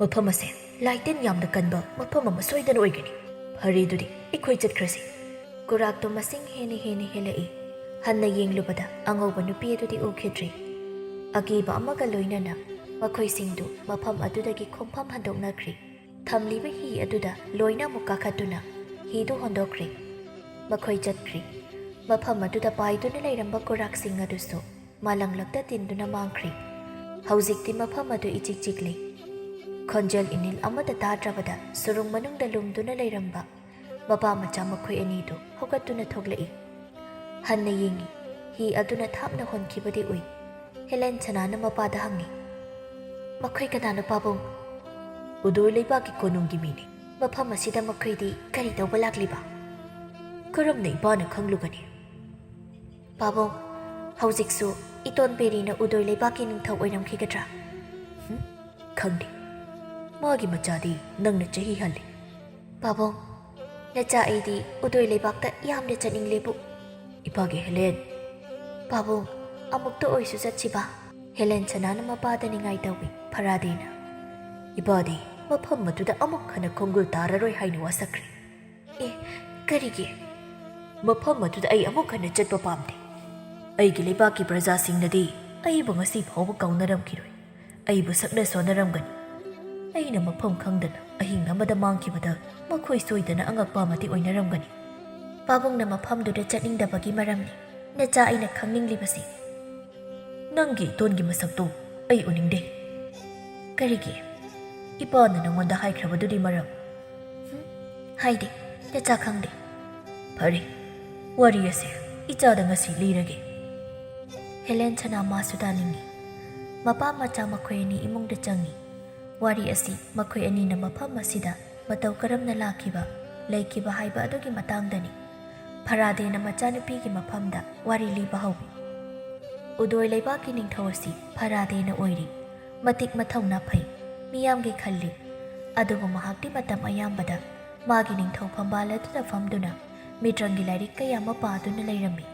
ꯃꯐꯝ ꯑꯁꯦ ꯂꯥꯏꯇꯤꯟ ꯌꯥꯝꯅ ꯀꯟꯕ ꯃꯐꯝ ꯑꯃ ꯁꯣꯏꯗꯅ ꯑꯣꯏꯒꯅꯤ꯫ ꯐꯔꯦ, ꯑꯗꯨꯗꯤ ꯑꯩꯈꯣꯏ ꯆꯠꯈ꯭ꯔꯁꯤ"꯫ ꯀꯨꯔꯥꯛꯇꯨ ꯃꯁꯤꯡ ꯍꯦꯟꯅ ꯍꯦꯜꯂꯛꯏ꯫ ꯍꯟꯅ ꯌꯦꯡꯂꯨꯕꯗ ꯑꯉꯧꯕ ꯅꯨꯄꯤ ꯑꯗꯨꯗꯤ ꯎꯈꯤꯗ꯭ꯔꯦ꯫ ꯑꯀꯤꯕ ꯑꯃꯒ ꯂꯣꯏꯅꯅ ꯃꯈꯣꯏꯁꯤꯡꯗꯨ ꯃꯐꯝ ꯑꯗꯨꯗꯒꯤ ꯈꯣꯡꯐꯝ ꯍꯟꯗꯣꯛꯅꯈ꯭ꯔꯦ꯫ ꯊꯝꯂꯤꯕ ꯍꯤ ꯑꯗꯨꯗ ꯂꯣꯏꯅ ꯑꯃꯨꯛ ꯀꯥꯈꯠꯇꯨꯅ ꯍꯤꯗꯨ ꯍꯣꯟꯗꯣꯛꯈ꯭ꯔꯦ꯫ ꯃꯈꯣꯏ ꯆꯠꯈ꯭ꯔꯦ꯫ ꯃꯐꯝ ꯑꯗꯨꯗ ꯄꯥꯏꯗꯨꯅ ꯂꯩꯔꯝꯕ ꯀꯨꯔꯥꯛꯁꯤꯡ ꯑꯗꯨꯁꯨ ꯃꯥꯂꯪꯂꯛꯇ ꯇꯤꯟꯗꯨꯅ ꯃꯥꯡꯈ꯭ꯔꯦ꯫ ꯍꯧꯖꯤꯛꯇꯤ ꯃꯐꯝ ꯑꯗꯨ ꯏꯆꯤꯛ ꯆꯤꯛꯂꯤ꯫ ꯈꯣꯟꯖꯦꯜ ꯏꯅꯤꯜ ꯑꯃꯗ ꯇꯥꯗ꯭ꯔꯕꯗ ꯁꯨꯔꯨꯡ ꯃꯅꯨꯡꯗ ꯂꯨꯝꯗꯨꯅ ꯂꯩꯔꯝꯕ ꯃꯄꯥ ꯃꯆꯥ ꯃꯈꯣꯏ ꯑꯅꯤꯗꯨ ꯍꯧꯒꯠꯇꯨꯅ ꯊꯣꯛꯂꯛꯏ꯫ ꯍꯟꯅ ꯌꯦꯡꯉꯤ꯫ ꯍꯤ ꯑꯗꯨꯅ ꯊꯥꯞꯅ ꯍꯣꯟꯈꯤꯕꯗꯤ ꯎꯏ꯫ ꯍꯦꯂꯦꯟꯁꯅꯥꯅ ꯃꯄꯥꯗ ꯍꯪꯉꯤ, "ꯃꯈꯣꯏ ꯀꯅꯥꯅꯣ ꯄꯥꯕꯨꯡ"? "ꯎꯗꯣꯏ ꯂꯩꯕꯥꯛꯀꯤ ꯀꯣꯅꯨꯡꯒꯤ ꯃꯤꯅꯤ꯫ ꯃꯐꯝ ꯑꯁꯤꯗ ꯃꯈꯣꯏꯗꯤ ꯀꯔꯤ ꯇꯧꯕ ꯂꯥꯛꯂꯤꯕ"? "ꯀꯔꯝꯅ ꯏꯄꯥꯅ ꯈꯪꯂꯨꯒꯅꯤ"? "ꯄꯥꯕꯨꯡ, ꯍꯧꯖꯤꯛꯁꯨ ꯏꯇꯣꯟ ꯄꯦꯔꯤꯅ ꯎꯗꯣꯏ ꯂꯩꯕꯥꯛꯀꯤ ꯅꯤꯡꯊꯧ ꯑꯣꯏꯔꯝꯈꯤꯒꯗ꯭ꯔꯥ"? "ꯈꯪꯗꯦ꯫ ꯃꯥꯒꯤ ꯃꯆꯥꯗꯤ ꯅꯪꯅ ꯆꯍꯤ ꯍꯜꯂꯤ"꯫ "ꯄꯥꯕꯨꯡ, ꯅꯆꯥ ꯑꯩꯗꯤ ꯎꯗꯣꯏ ꯂꯩꯕꯥꯛꯇ ꯌꯥꯝꯅ ꯆꯠꯅꯤꯡꯂꯦꯕꯨ"꯫ "ꯏꯄꯥꯒꯤ ꯍꯦꯂꯦꯟ"꯫ "ꯄꯥꯕꯨꯡ, ꯑꯃꯨꯛꯇ ꯑꯣꯏꯁꯨ ꯆꯠꯁꯤꯕꯥ"꯫ ꯍꯦꯂꯦꯟꯁꯅꯥꯅ ꯃꯄꯥꯗ ꯅꯤꯡꯉꯥꯏ ꯇꯧꯏ꯫ ꯐꯔꯥꯗꯦꯅ, "ꯏꯄꯥꯗꯤ ꯃꯐꯝ ꯑꯗꯨꯗ ꯑꯃꯨꯛ ꯍꯟꯅ ꯈꯣꯡꯒꯨꯜ ꯇꯥꯔꯔꯣꯏ ꯍꯥꯏꯅ ꯋꯥꯁꯛꯈ꯭ꯔꯦ"꯫ "ꯑꯦ, ꯀꯔꯤꯒꯤ"? "ꯃꯐꯝ ꯑꯗꯨꯗ ꯑꯩ ꯑꯃꯨꯛ ꯍꯟꯅ ꯆꯠꯄ ꯄꯥꯝꯗꯦ꯫ ꯑꯩꯒꯤ ꯂꯩꯕꯥꯛꯀꯤ ꯄ꯭ꯔꯖꯥꯁꯤꯡꯅꯗꯤ ꯑꯩꯕꯨ ꯉꯁꯤ ꯐꯥꯎꯕ ꯀꯥꯎꯅꯔꯝꯈꯤꯔꯣꯏ, ꯑꯩꯕꯨ ꯁꯛꯅ ꯁꯣꯟꯅꯔꯝꯒꯅꯤ꯫ ꯑꯩꯅ ꯃꯐꯝ ꯈꯪꯗꯅ ꯑꯍꯤꯡ ꯑꯃꯗ ꯃꯥꯡꯈꯤꯕꯗ ꯃꯈꯣꯏ ꯁꯣꯏꯗꯅ ꯑꯉꯛꯄ ꯑꯃꯗꯤ ꯑꯣꯏꯅꯔꯝꯒꯅꯤ"꯫ "ꯄꯥꯕꯨꯡꯅ ꯃꯐꯝꯗꯨꯗ ꯆꯠꯅꯤꯡꯗꯕꯒꯤ ꯃꯔꯝꯅꯤ ꯅꯆꯥ ꯑꯩꯅ ꯈꯪꯅꯤꯡꯂꯤꯕꯁꯤ"꯫ "ꯅꯪꯒꯤ ꯏꯇꯣꯟꯒꯤ ꯃꯁꯛꯇꯨ ꯑꯩ ꯎꯅꯤꯡꯗꯦ"꯫ "ꯀꯔꯤꯒꯤ"? "ꯏꯄꯥꯅ ꯅꯪꯉꯣꯟꯗ ꯍꯥꯏꯈ꯭ꯔꯕꯗꯨꯗꯤ ꯃꯔꯝ"꯫ "ꯍꯥꯏꯗꯦ, ꯅꯆꯥ ꯈꯪꯗꯦ"꯫ "ꯐꯔꯦ, ꯋꯥꯔꯤ ꯑꯁꯦ ꯏꯆꯥꯗ ꯉꯁꯤ ꯂꯤꯔꯒꯦ"꯫ ꯍꯦꯂꯦꯟꯁꯅꯥ ꯃꯥꯁꯨ ꯇꯥꯅꯤꯡꯉꯤ꯫ ꯃꯄꯥ ꯃꯆꯥ ꯃꯈꯣꯏ ꯑꯅꯤ ꯏꯃꯨꯡꯗ ꯆꯪꯉꯤ꯫ ꯋꯥꯔꯤ ꯑꯁꯤ ꯃꯈꯣꯏ ꯑꯅꯤꯅ ꯃꯐꯝ ꯑꯁꯤꯗ ꯃꯇꯧ ꯀꯔꯝꯅ ꯂꯥꯛꯈꯤꯕ, ꯂꯩꯈꯤꯕ ꯍꯥꯏꯕ ꯑꯗꯨꯒꯤ ꯃꯇꯥꯡꯗꯅꯤ꯫ ꯐꯔꯥꯗꯦꯅ ꯃꯆꯥꯅꯨꯄꯤꯒꯤ ꯃꯐꯝꯗ ꯋꯥꯔꯤ ꯂꯤꯕ ꯍꯧꯏ꯫ ꯎꯗꯣꯏ ꯂꯩꯕꯥꯛꯀꯤ ꯅꯤꯡꯊꯧ ꯑꯁꯤ ꯐꯔꯥꯗꯦꯅ ꯑꯣꯏꯔꯤ꯫ ꯃꯇꯤꯛ ꯃꯊꯧꯅꯥ ꯐꯩ, ꯃꯤꯌꯥꯝꯒꯤ ꯈꯜꯂꯤ꯫ ꯑꯗꯨꯕꯨ ꯃꯍꯥꯛꯇꯤ ꯃꯇꯝ ꯑꯌꯥꯝꯕꯗ ꯃꯥꯒꯤ ꯅꯤꯡꯊꯧ ꯐꯝꯕꯥꯜ ꯑꯗꯨꯗ ꯐꯝꯗꯨꯅ ꯃꯤꯇ꯭ꯔꯪꯒꯤ ꯂꯥꯏꯔꯤꯛ ꯀꯌꯥ ꯑꯃ ꯄꯥꯗꯨꯅ ꯂꯩꯔꯝꯃꯤ꯫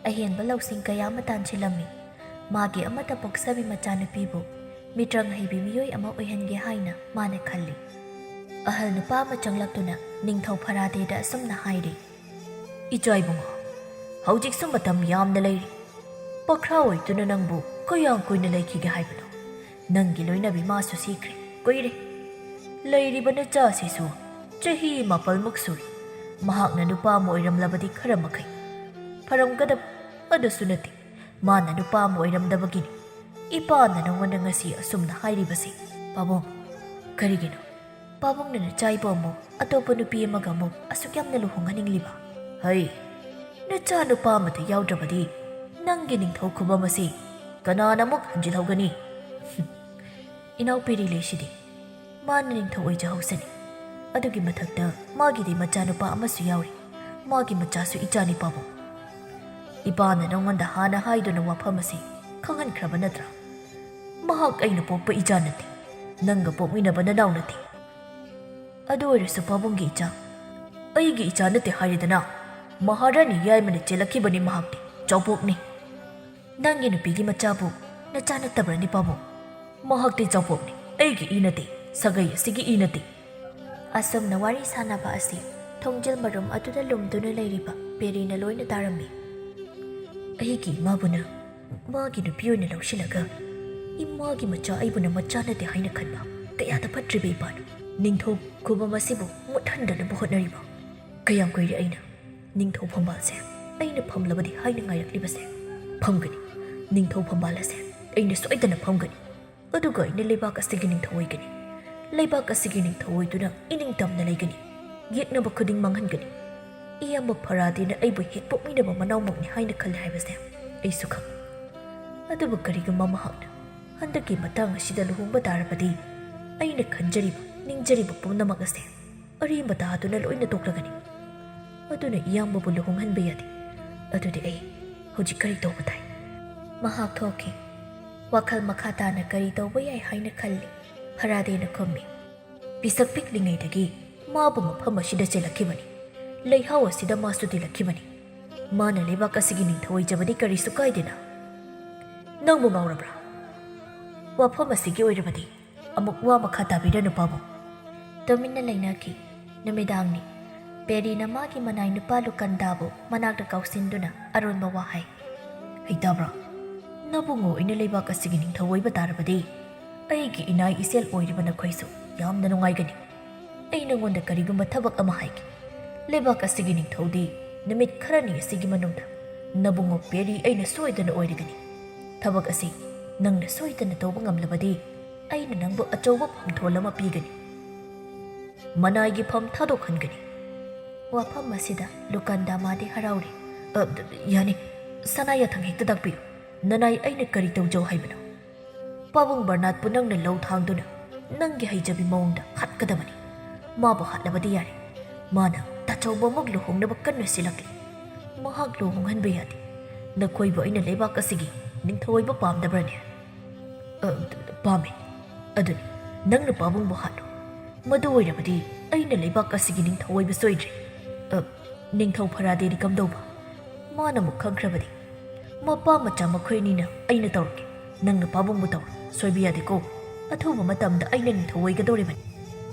ꯑꯍꯦꯟꯕ ꯂꯧꯁꯤꯡ ꯀꯌꯥ ꯑꯃ ꯇꯥꯟꯁꯤꯜꯂꯝꯃꯤ꯫ ꯃꯥꯒꯤ ꯑꯃꯠꯇ ꯄꯣꯛꯆꯕꯤ ꯃꯆꯥꯅꯨꯄꯤꯕꯨ ꯃꯤꯇ꯭ꯔꯪ ꯍꯩꯕꯤ ꯃꯤꯑꯣꯏ ꯑꯃ ꯑꯣꯏꯍꯟꯒꯦ ꯍꯥꯏꯅ ꯃꯥꯅ ꯈꯜꯂꯤ꯫ ꯑꯍꯜ ꯅꯨꯄꯥ ꯑꯃ ꯆꯪꯂꯛꯇꯨꯅ ꯅꯤꯡꯊꯧ ꯐꯔꯥꯗꯦꯗ ꯑꯁꯨꯝꯅ ꯍꯥꯏꯔꯤ꯫ ꯏꯆꯥ ꯏꯕꯨꯡꯉꯣ, ꯍꯧꯖꯤꯛꯁꯨ ꯃꯇꯝ ꯌꯥꯝꯅ ꯂꯩꯔꯤ꯫ ꯄꯈ꯭ꯔꯥ ꯑꯣꯏꯗꯨꯅ ꯅꯪꯕꯨ ꯀꯌꯥꯝ ꯀꯨꯏꯅ ꯂꯩꯈꯤꯒꯦ ꯍꯥꯏꯕꯅꯣ? ꯅꯪꯒꯤ ꯂꯣꯏꯅꯕꯤ ꯃꯥꯁꯨ ꯁꯤꯈ꯭ꯔꯦ ꯀꯨꯏꯔꯦ꯫ ꯂꯩꯔꯤꯕ ꯅꯆꯥꯁꯤꯁꯨ ꯆꯍꯤ 7ꯃꯨꯛ ꯁꯨꯔꯤ꯫ ꯃꯍꯥꯛꯅ ꯅꯨꯄꯥ ꯑꯃ ꯑꯣꯏꯔꯝꯂꯕꯗꯤ ꯈꯔ ꯃꯈꯩ ꯐꯔꯝꯒꯗꯕ, ꯑꯗꯨꯁꯨ ꯅꯠꯇꯦ꯫ ꯃꯥꯅ ꯅꯨꯄꯥ ꯑꯃ ꯑꯣꯏꯔꯝꯗꯕꯒꯤꯅꯤ ꯏꯄꯥꯅ ꯅꯉꯣꯟꯗ ꯉꯁꯤ ꯑꯁꯨꯝꯅ ꯍꯥꯏꯔꯤꯕꯁꯤ꯫ ꯄꯥꯕꯨꯡ, ꯀꯔꯤꯒꯤꯅꯣ ꯄꯥꯕꯨꯡꯅ ꯅꯆꯥꯏꯕꯨ ꯑꯃꯨꯛ ꯑꯇꯣꯞꯄ ꯅꯨꯄꯤ ꯑꯃꯒ ꯑꯃꯨꯛ ꯑꯁꯨꯛ ꯌꯥꯝꯅ ꯂꯨꯍꯣꯡꯍꯟꯅꯤꯡꯂꯤꯕ? ꯍꯩ, ꯅꯆꯥ ꯅꯨꯄꯥ ꯑꯃꯗ ꯌꯥꯎꯗ꯭ꯔꯕꯗꯤ ꯅꯪꯒꯤ ꯅꯤꯡꯊꯧ ꯈꯨꯕꯝ ꯑꯁꯤ ꯀꯅꯥꯅ ꯑꯃꯨꯛ ꯍꯟꯖꯤꯜꯍꯧꯒꯅꯤ? ꯏꯅꯥꯎ ꯄꯦꯔꯤ ꯂꯩꯁꯤꯗꯤ, ꯃꯥꯅ ꯅꯤꯡꯊꯧ ꯑꯣꯏꯖꯍꯧꯁꯅꯤ꯫ ꯑꯗꯨꯒꯤ ꯃꯊꯛꯇ ꯃꯥꯒꯤꯗꯤ ꯃꯆꯥꯅꯨꯄꯥ ꯑꯃꯁꯨ ꯌꯥꯎꯔꯤ꯫ ꯃꯥꯒꯤ ꯃꯆꯥꯁꯨ ꯏꯆꯥꯅꯤ ꯄꯥꯕꯨꯡ꯫ ꯏꯄꯥꯅ ꯅꯉꯣꯟꯗ ꯍꯥꯟꯅ ꯍꯥꯏꯗꯨꯅ ꯋꯥꯐꯝ ꯑꯁꯤ ꯈꯪꯍꯟꯈ꯭ꯔꯕ ꯅꯠꯇ꯭ꯔꯥ? ꯃꯍꯥꯛ ꯑꯩꯅ ꯄꯣꯛꯄ ꯏꯆꯥ ꯅꯠꯇꯦ, ꯅꯪꯒ ꯄꯣꯛꯃꯤꯟꯅꯕ ꯅꯅꯥꯎ ꯅꯠꯇꯦ꯫ ꯑꯗꯨ ꯑꯣꯏꯔꯁꯨ ꯄꯥꯕꯨꯡꯒꯤ ꯏꯆꯥ, ꯑꯩꯒꯤ ꯏꯆꯥ ꯅꯠꯇꯦ ꯍꯥꯏꯔꯦꯗꯅ꯫ ꯃꯍꯥꯔꯥꯅꯤ ꯌꯥꯏꯃꯅ ꯆꯦꯜꯂꯛꯈꯤꯕꯅꯤ, ꯃꯍꯥꯛꯇꯤ ꯆꯥꯎꯄꯣꯛꯅꯤ꯫ ꯅꯪꯒꯤ ꯅꯨꯄꯤꯒꯤ ꯃꯆꯥꯕꯨ ꯅꯆꯥ ꯅꯠꯇꯕ꯭ꯔꯅꯤ ꯄꯥꯕꯨꯡ? ꯃꯍꯥꯛꯇꯤ ꯆꯥꯎꯄꯣꯛꯅꯤ, ꯑꯩꯒꯤ ꯏ ꯅꯠꯇꯦ, ꯁꯥꯒꯩ ꯑꯁꯤꯒꯤ ꯏ ꯅꯠꯇꯦ꯫ ꯑꯁꯨꯝꯅ ꯋꯥꯔꯤ ꯁꯥꯟꯅꯕ ꯑꯁꯤ ꯊꯣꯡꯖꯤꯜ ꯃꯔꯨꯝ ꯑꯗꯨꯗ ꯂꯨꯝꯗꯨꯅ ꯂꯩꯔꯤꯕ ꯄꯦꯔꯤꯅ ꯂꯣꯏꯅ ꯇꯥꯔꯝꯃꯤ꯫ ꯑꯩꯒꯤ ꯏꯃꯥꯕꯨꯅ ꯃꯥꯒꯤ ꯅꯨꯄꯤ ꯑꯣꯏꯅ ꯂꯧꯁꯤꯜꯂꯒ ꯏꯃꯥꯒꯤ ꯃꯆꯥ ꯑꯩꯕꯨꯅ ꯃꯆꯥ ꯅꯠꯇꯦ ꯍꯥꯏꯅ ꯈꯟꯕ ꯀꯌꯥꯗ ꯐꯠꯇ꯭ꯔꯤꯕ ꯏꯄꯥꯅ ꯅꯤꯡꯊꯧ ꯈꯨꯕꯝ ꯑꯁꯤꯕꯨ ꯃꯨꯠꯍꯟꯗꯅꯕ ꯍꯣꯠꯅꯔꯤꯕ꯫ ꯀꯌꯥꯝ ꯀꯨꯏꯔꯦ ꯑꯩꯅ ꯅꯤꯡꯊꯧ ꯐꯝꯕꯥꯜꯁꯦ ꯑꯩꯅ ꯐꯝꯂꯕꯗꯤ ꯍꯥꯏꯅ ꯉꯥꯏꯔꯛꯂꯤꯕꯁꯦ? ꯐꯝꯒꯅꯤ, ꯅꯤꯡꯊꯧ ꯐꯝꯕꯥꯜ ꯑꯁꯦ ꯑꯩꯅ ꯁꯣꯏꯗꯅ ꯐꯝꯒꯅꯤ꯫ ꯑꯗꯨꯒ ꯑꯩꯅ ꯂꯩꯕꯥꯛ ꯑꯁꯤꯒꯤ ꯅꯤꯡꯊꯧ ꯑꯣꯏꯒꯅꯤ꯫ ꯂꯩꯕꯥꯛ ꯑꯁꯤꯒꯤ ꯅꯤꯡꯊꯧ ꯑꯣꯏꯗꯨꯅ ꯏꯅꯤꯡꯇꯝꯅ ꯂꯩꯒꯅꯤ꯫ ꯌꯦꯛꯅꯕ ꯈꯨꯗꯤꯡ ꯃꯥꯡꯍꯟꯒꯅꯤ꯫ ꯏꯌꯥꯝꯕ ꯐꯔꯥꯗꯦꯅ ꯑꯩꯕꯨ ꯍꯦꯛ ꯄꯣꯛꯃꯤꯟꯅꯕ ꯃꯅꯥꯎꯃꯛꯅꯤ ꯍꯥꯏꯅ ꯈꯜꯂꯦ ꯍꯥꯏꯕꯁꯦ ꯑꯩꯁꯨ ꯈꯪ꯫ ꯑꯗꯨꯕꯨ ꯀꯔꯤꯒꯨꯝꯕ ꯃꯍꯥꯛꯅ ꯍꯟꯗꯛꯀꯤ ꯃꯇꯥꯡ ꯑꯁꯤꯗ ꯂꯨꯍꯣꯡꯕ ꯇꯥꯔꯕꯗꯤ ꯑꯩꯅ ꯈꯟꯖꯔꯤꯕ ꯅꯤꯡꯖꯔꯤꯕ ꯄꯨꯝꯅꯃꯛ ꯑꯁꯦ ꯑꯔꯦꯝꯕ ꯇꯥꯗꯨꯅ ꯂꯣꯏꯅ ꯇꯣꯛꯂꯒꯅꯤ꯫ ꯑꯗꯨꯅ ꯏꯌꯥꯝꯕꯕꯨ ꯂꯨꯍꯣꯡꯍꯟꯕ ꯌꯥꯗꯦ꯫ ꯑꯗꯨꯗꯤ ꯑꯩ ꯍꯧꯖꯤꯛ ꯀꯔꯤ ꯇꯧꯕ ꯇꯥꯏ? ꯃꯍꯥꯛ ꯊꯣꯛꯈꯤ꯫ ꯋꯥꯈꯜ ꯃꯈꯥ ꯇꯥꯅ ꯀꯔꯤ ꯇꯧꯕ ꯌꯥꯏ ꯍꯥꯏꯅ ꯈꯜꯂꯤ꯫ ꯐꯔꯥꯗꯦꯅ ꯈꯨꯝꯃꯤ꯫ ꯄꯤꯁꯛ ꯄꯤꯛꯂꯤꯉꯩꯗꯒꯤ ꯃꯥꯕꯨ ꯃꯐꯝ ꯑꯁꯤꯗ ꯆꯦꯜꯂꯛꯈꯤꯕꯅꯤ꯫ ꯂꯩꯍꯥꯎ ꯑꯁꯤꯗ ꯃꯥꯁꯨ ꯇꯤꯜꯂꯛꯈꯤꯕꯅꯤ꯫ ꯃꯥꯅ ꯂꯩꯕꯥꯛ ꯑꯁꯤꯒꯤ ꯅꯤꯡꯊꯧ ꯑꯣꯏꯖꯕꯗꯤ ꯀꯔꯤꯁꯨ ꯀꯥꯏꯗꯦꯅ꯫ ꯅꯪꯕꯨ ꯉꯥꯎꯔꯕ꯭ꯔꯥ? ꯋꯥꯐꯝ ꯑꯁꯤꯒꯤ ꯑꯣꯏꯔꯕꯗꯤ ꯑꯃꯨꯛ ꯋꯥ ꯃꯈꯥ ꯇꯥꯕꯤꯔꯅꯨ ꯄꯥꯕꯨꯡ꯫ ꯇꯨꯃꯤꯟꯅ ꯂꯩꯅꯈꯤ꯫ ꯅꯨꯃꯤꯗꯥꯡꯅꯤ꯫ ꯄꯦꯔꯤꯅ ꯃꯥꯒꯤ ꯃꯅꯥꯏ ꯅꯨꯄꯥ ꯂꯨꯀꯟꯗꯥꯕꯨ ꯃꯅꯥꯛꯇ ꯀꯧꯁꯤꯟꯗꯨꯅ ꯑꯔꯣꯟꯕ ꯋꯥ ꯍꯥꯏ꯫ ꯍꯩꯇꯥꯕ꯭ꯔꯥ? ꯅꯕꯨꯡꯉꯣ ꯑꯣꯏꯅ ꯂꯩꯕꯥꯛ ꯑꯁꯤꯒꯤ ꯅꯤꯡꯊꯧ ꯑꯣꯏꯕ ꯇꯥꯔꯕꯗꯤ ꯑꯩꯒꯤ ꯏꯅꯥꯏ ꯏꯆꯦꯜ ꯑꯣꯏꯔꯤꯕ ꯅꯈꯣꯏꯁꯨ ꯌꯥꯝꯅ ꯅꯨꯡꯉꯥꯏꯒꯅꯤ꯫ ꯑꯩ ꯅꯉꯣꯟꯗ ꯀꯔꯤꯒꯨꯝꯕ ꯊꯕꯛ ꯑꯃ ꯍꯥꯏꯒꯦ꯫ ꯂꯩꯕꯥꯛ ꯑꯁꯤꯒꯤ ꯅꯤꯡꯊꯧꯗꯤ ꯅꯨꯃꯤꯠ ꯈꯔꯅꯤ ꯑꯁꯤꯒꯤ ꯃꯅꯨꯡꯗ ꯅꯕꯨꯡꯉꯣ ꯄꯦꯔꯤ ꯑꯩꯅ ꯁꯣꯏꯗꯅ ꯑꯣꯏꯔꯒꯅꯤ꯫ ꯊꯕꯛ ꯑꯁꯤ ꯅꯪꯅ ꯁꯣꯏꯗꯅ ꯇꯧꯕ ꯉꯝꯂꯕꯗꯤ ꯑꯩꯅ ꯅꯪꯕꯨ ꯑꯆꯧꯕ ꯐꯝꯊꯣꯜ ꯑꯃ ꯄꯤꯒꯅꯤ꯫ ꯃꯅꯥꯏꯒꯤ ꯐꯝ ꯊꯥꯗꯣꯛꯍꯟꯒꯅꯤ꯫ ꯋꯥꯐꯝ ꯑꯁꯤꯗ ꯂꯨꯀꯟꯗꯥ ꯃꯥꯗꯤ ꯍꯔꯥꯎꯔꯤ꯫ ꯌꯥꯅꯤ, ꯁꯅꯥ ꯌꯥꯊꯪ ꯍꯦꯛꯇ ꯇꯥꯛꯄꯤꯌꯨ꯫ ꯅꯅꯥꯏ ꯑꯩꯅ ꯀꯔꯤ ꯇꯧꯖꯧ ꯍꯥꯏꯕꯅꯣ? ꯄꯥꯕꯨꯡ ꯕꯔꯅꯥꯠꯄꯨ ꯅꯪꯅ ꯂꯧ ꯊꯥꯡꯗꯨꯅ ꯅꯪꯒꯤ ꯍꯩꯖꯕꯤ ꯃꯑꯣꯡꯗ ꯍꯥꯠꯀꯗꯕꯅꯤ꯫ ꯃꯥꯕꯨ ꯍꯥꯠꯂꯕꯗꯤ ꯌꯥꯔꯦ꯫ ꯃꯥꯅ ꯇꯥꯆꯧꯕ ꯑꯃꯨꯛ ꯂꯨꯍꯣꯡꯅꯕ ꯀꯟꯅ ꯁꯤꯜꯂꯛꯂꯤ꯫ ꯃꯍꯥꯛ ꯂꯨꯍꯣꯡꯍꯟꯕ ꯌꯥꯗꯦ꯫ ꯅꯈꯣꯏꯕꯨ ꯑꯩꯅ ꯂꯩꯕꯥꯛ ꯑꯁꯤꯒꯤ ꯅꯤꯡꯊꯧ ꯑꯣꯏꯕ ꯄꯥꯝꯗꯕ꯭ꯔꯅꯦ? ꯄꯥꯝꯃꯦ꯫ ꯑꯗꯨꯅꯤ, ꯅꯪꯅ ꯄꯥꯕꯨꯡꯕꯨ ꯍꯥꯠꯂꯨ꯫ ꯃꯗꯨ ꯑꯣꯏꯔꯕꯗꯤ ꯑꯩꯅ ꯂꯩꯕꯥꯛ ꯑꯁꯤꯒꯤ ꯅꯤꯡꯊꯧ ꯑꯣꯏꯕ ꯁꯣꯏꯗ꯭ꯔꯦ꯫ ꯅꯤꯡꯊꯧ ꯐꯔꯥꯗꯦꯗꯤ ꯀꯝꯗꯧꯕ? ꯃꯥꯅ ꯑꯃꯨꯛ ꯈꯪꯈ꯭ꯔꯕꯗꯤ ꯃꯄꯥ ꯃꯆꯥ ꯃꯈꯣꯏ ꯑꯅꯤꯅ ꯑꯩꯅ ꯇꯧꯔꯛꯀꯦ꯫ ꯅꯪꯅ ꯄꯥꯕꯨꯡꯕꯨ ꯇꯧꯔꯣ, ꯁꯣꯏꯕ ꯌꯥꯗꯦꯀꯣ꯫ ꯑꯊꯨꯕ ꯃꯇꯝꯗ ꯑꯩꯅ ꯅꯤꯡꯊꯧ ꯑꯣꯏꯒꯗꯧꯔꯤꯕꯅꯤ꯫